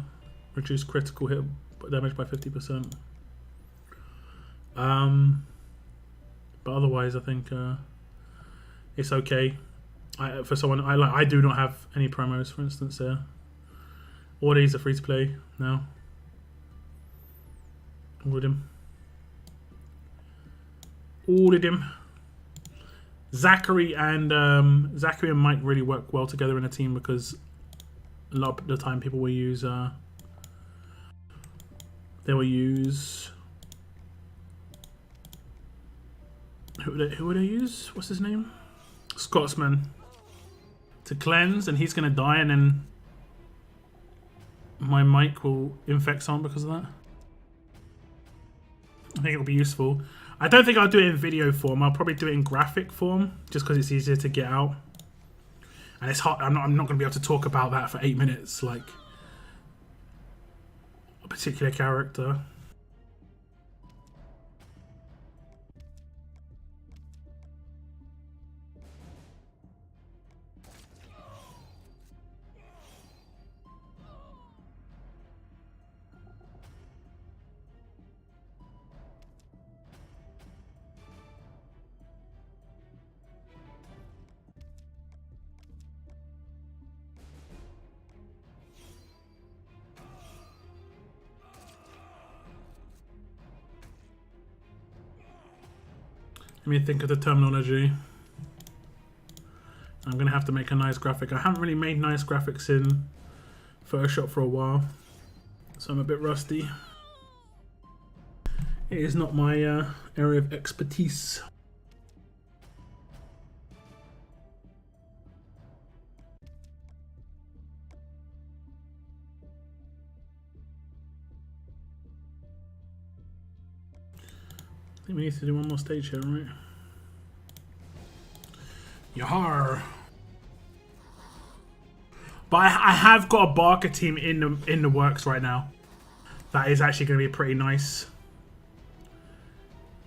Reduce critical hit damage by 50%. But otherwise, I think it's okay. For someone I do not have any promos, for instance. There, all these are free to play now. All of them. Zachary and Mike really work well together in a team because a lot of the time people will use who would they use? What's his name? Scotsman to cleanse, and he's gonna die, and then my mic will infect someone because of that. I think it'll be useful. I don't think I'll do it in video form. I'll probably do it in graphic form just because it's easier to get out. And it's hard. I'm not going to be able to talk about that for 8 minutes, like a particular character. Let me think of the terminology. I'm going to have to make a nice graphic. I haven't really made nice graphics in Photoshop for a while, so I'm a bit rusty. It is not my area of expertise. I think we need to do one more stage here, right? Yahar! But I have got a Barker team in the works right now. That is actually going to be pretty nice.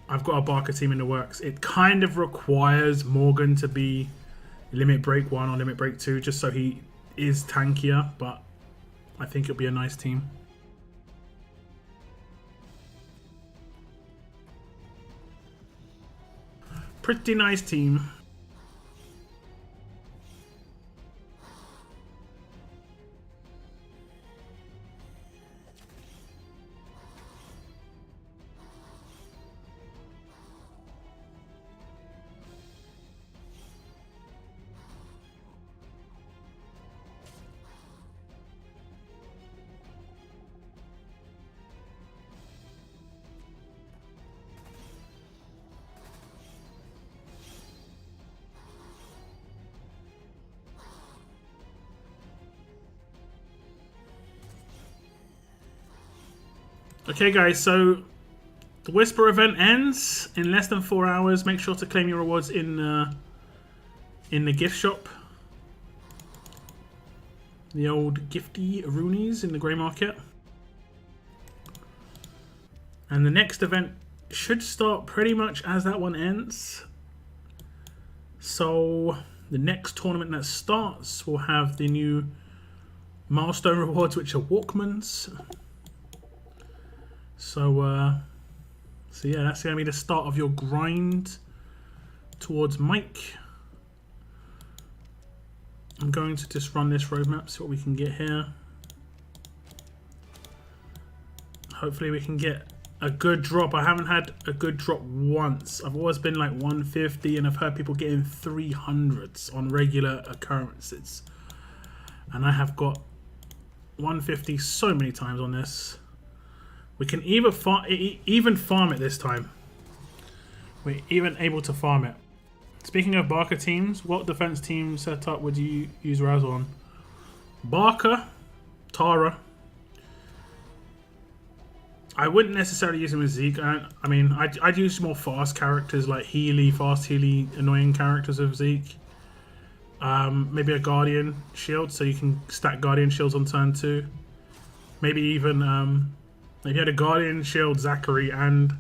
I've got a Barker team in the works. It kind of requires Morgan to be Limit Break 1 or Limit Break 2, just so he is tankier, but I think it'll be a nice team. Pretty nice team. Okay guys, so the Whisper event ends in less than 4 hours. Make sure to claim your rewards in the gift shop. The old gifty Roonies in the grey market. And the next event should start pretty much as that one ends. So the next tournament that starts will have the new milestone rewards, which are Walkmans. So yeah, that's going to be the start of your grind towards Mike. I'm going to just run this roadmap, see what we can get here. Hopefully we can get a good drop. I haven't had a good drop once. I've always been like 150, and I've heard people getting 300s on regular occurrences. And I have got 150 so many times on this. We can even farm it this time. We're even able to farm it. Speaking of Barker teams, what defense team setup would you use Raz on? Barker, Tara. I wouldn't necessarily use him with Zeke. I mean, I'd use more fast characters like Healy, fast Healy, annoying characters of Zeke. Maybe a Guardian Shield, so you can stack Guardian Shields on turn 2. Maybe even if you had a Guardian Shield, Zachary, and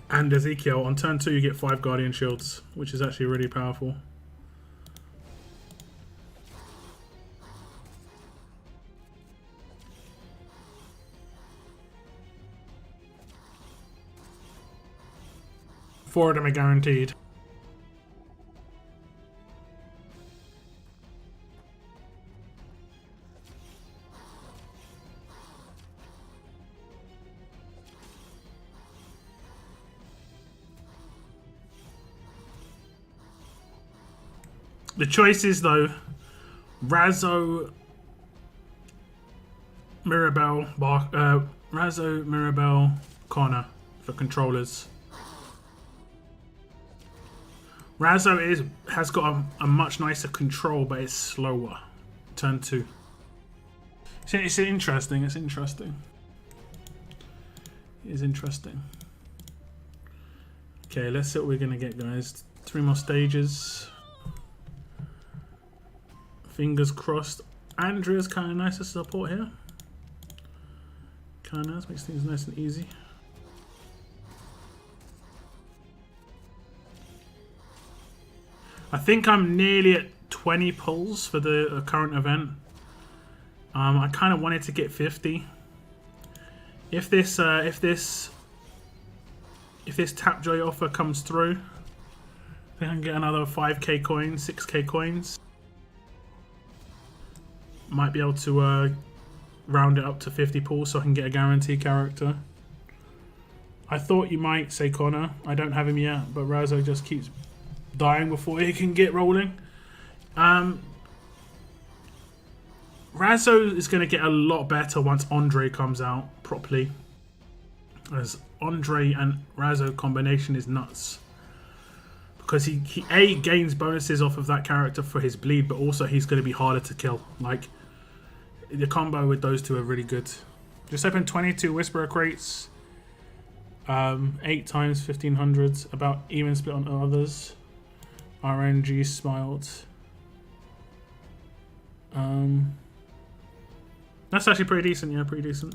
Ezekiel, on turn 2 you get 5 Guardian Shields, which is actually really powerful. Four of them are guaranteed. The choices, though, Razzo, Mirabelle, Razzo, Mirabelle, Connor for controllers. Razzo has got a much nicer control, but it's slower. Turn 2. It's interesting. It's interesting. It is interesting. Okay, let's see what we're gonna get, guys. 3 more stages. Fingers crossed. Andrea's kind of nice to support here. Kind of nice, makes things nice and easy. I think I'm nearly at 20 pulls for the current event. I kind of wanted to get 50. If this Tapjoy offer comes through, I think I can get another 5k coins, 6k coins. Might be able to round it up to 50 pulls so I can get a guarantee character. I thought you might say Connor. I don't have him yet, but Razzo just keeps dying before he can get rolling. Razzo is going to get a lot better once Andre comes out properly. As Andre and Razzo combination is nuts. Because he A, gains bonuses off of that character for his bleed, but also he's going to be harder to kill. Like, the combo with those two are really good. Just opened 22 Whisperer crates. 8 times 1500s. About even split on others. RNG smiled. That's actually pretty decent, yeah, pretty decent.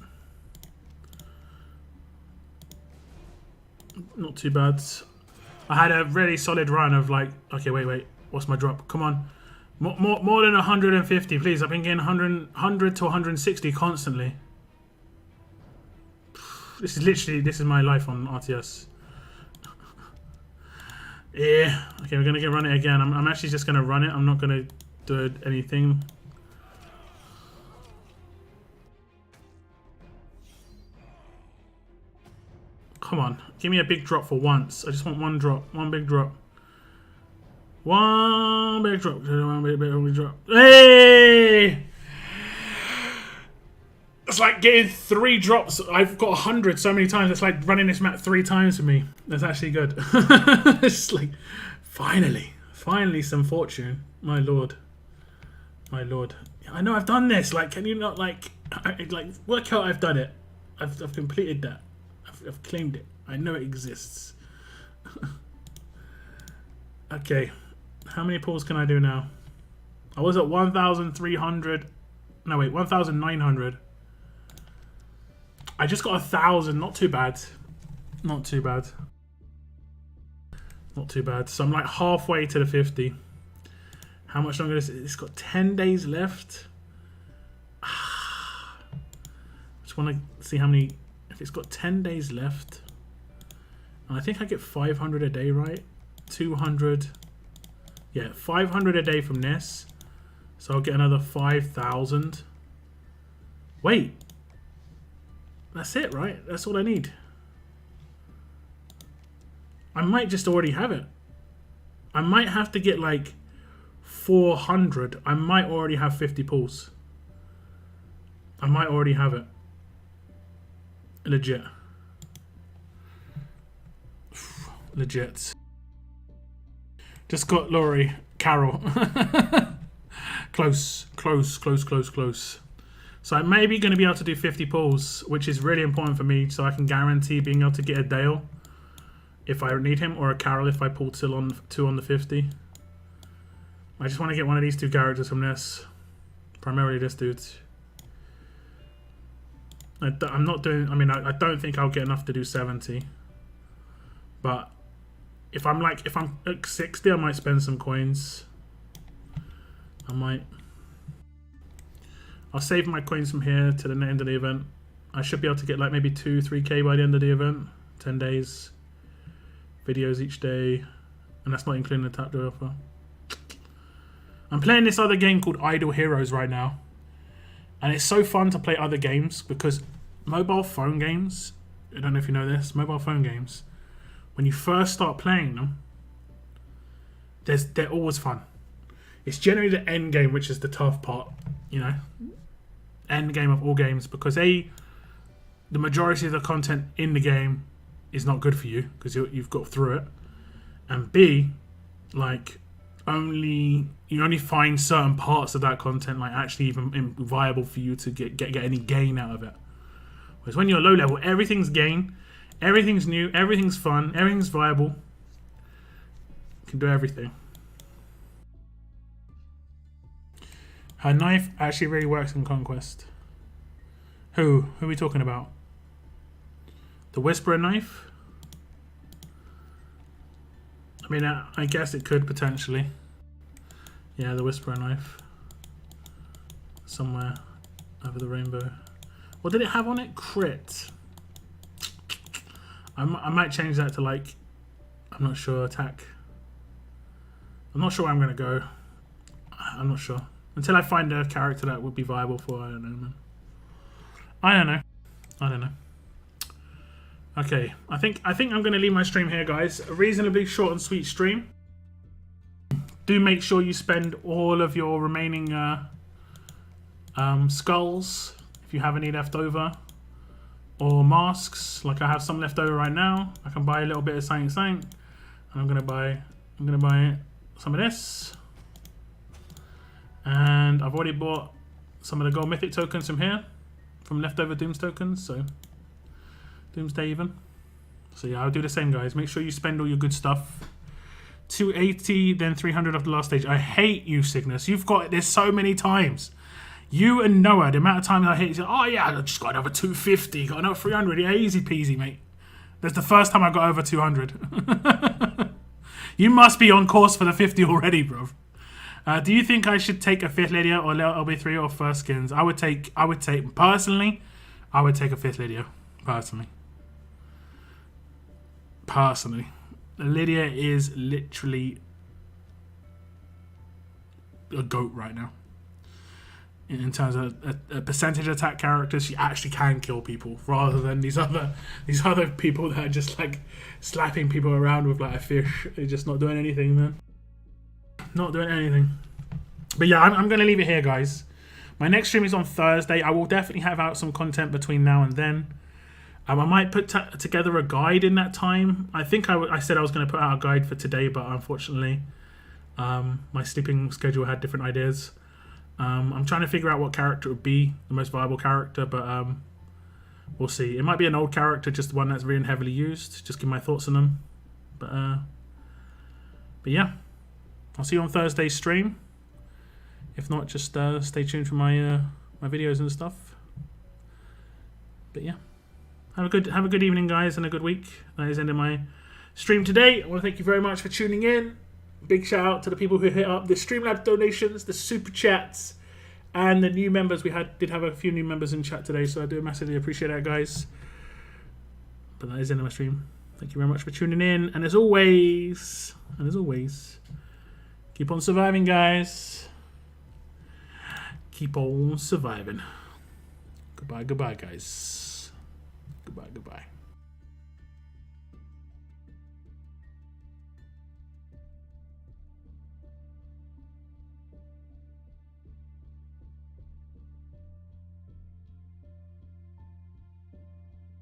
Not too bad. I had a really solid run of like, okay, wait, what's my drop? Come on. More than 150, please. I've been getting 100 to 160 constantly. This is my life on RTS. Yeah. Okay, we're gonna run it again. I'm actually just gonna run it. I'm not gonna do anything. Come on, give me a big drop for once. I just want one drop, one big drop. One big drop, one big drop. Hey! It's like getting 3 drops. I've got 100 so many times. It's like running this map 3 times for me. That's actually good. It's like, finally some fortune. My lord. My lord. I know I've done this. Like, can you not like work out I've done it? I've completed that. I've claimed it. I know it exists. Okay. How many pulls can I do now? I was at 1,300. No, wait, 1,900. I just got 1,000. Not too bad. Not too bad. Not too bad. So I'm like halfway to the 50. How much longer is it? It's got 10 days left. Just want to see how many... If it's got 10 days left, and I think I get 500 a day, right? 200, yeah, 500 a day from this, so I'll get another 5,000. Wait, that's it, right? That's all I need. I might just already have it. I might have to get like 400. I might already have 50 pulls. I might already have it. Legit. Legit. Just got Laurie. Carol. Close. So I'm maybe going to be able to do 50 pulls, which is really important for me, so I can guarantee being able to get a Dale if I need him, or a Carol if I pull two on the 50. I just want to get one of these 2 characters from this. Primarily this dude. I'm not doing... I mean, I don't think I'll get enough to do 70. But if I'm at 60, I might spend some coins. I might. I'll save my coins from here to the end of the event. I should be able to get like maybe 2-3k by the end of the event. 10 days. Videos each day. And that's not including the Tapjoy offer. I'm playing this other game called Idle Heroes right now. And it's so fun to play other games because mobile phone games, I don't know if you know this, mobile phone games, when you first start playing them, they're always fun. It's generally the end game which is the tough part, you know, end game of all games, because A, the majority of the content in the game is not good for you because you've got through it, and B, like, you only find certain parts of that content like actually even viable for you to get any gain out of it. Whereas when you're low level, everything's gain, everything's new, everything's fun, everything's viable. You can do everything. Her knife actually really works in Conquest. Who are we talking about? The Whisperer knife? I mean, I guess it could potentially. Yeah, the Whisperer knife. Somewhere over the rainbow. What did it have on it? Crit. I might change that to like, I'm not sure, attack. I'm not sure where I'm going to go. I'm not sure. Until I find a character that would be viable for, I don't know, man. I don't know. Okay, I think I'm going to leave my stream here, guys. A reasonably short and sweet stream. Do make sure you spend all of your remaining skulls, if you have any left over, or masks. Like I have some left over right now. I can buy a little bit of something, and I'm gonna buy some of this. And I've already bought some of the gold mythic tokens from here, from leftover Dooms tokens. So Doomsday even. So yeah, I'll do the same, guys. Make sure you spend all your good stuff. 280, then 300 of the last stage. I hate you, Cygnus. You've got this so many times. You and Noah, the amount of times I hate you. Oh yeah, I just got another 250, got another 300. Yeah, easy peasy, mate. That's the first time I got over 200. You must be on course for the 50 already, bro. Do you think I should take a 5th Lydia or LB3 or first skins? I would take personally, I would take a 5th Lydia. Personally. Lydia is literally a goat right now. In terms of a percentage attack character, she actually can kill people rather than these other people that are just like slapping people around with like a fish. They're just not doing anything, man. Not doing anything. But yeah, I'm going to leave it here, guys. My next stream is on Thursday. I will definitely have out some content between now and then. I might put together a guide in that time. I think I said I was going to put out a guide for today, but unfortunately, my sleeping schedule had different ideas. I'm trying to figure out what character would be the most viable character, but we'll see. It might be an old character, just one that's really heavily used. Just give my thoughts on them. But yeah, I'll see you on Thursday's stream. If not, just stay tuned for my my videos and stuff. But yeah. Have a good evening, guys, and a good week. That is the end of my stream today. I want to thank you very much for tuning in. Big shout out to the people who hit up the Streamlabs donations, the super chats, and the new members. We did have a few new members in chat today, so I do massively appreciate that, guys. But that is the end of my stream. Thank you very much for tuning in, and as always, keep on surviving, guys. Keep on surviving. Goodbye, guys. Goodbye.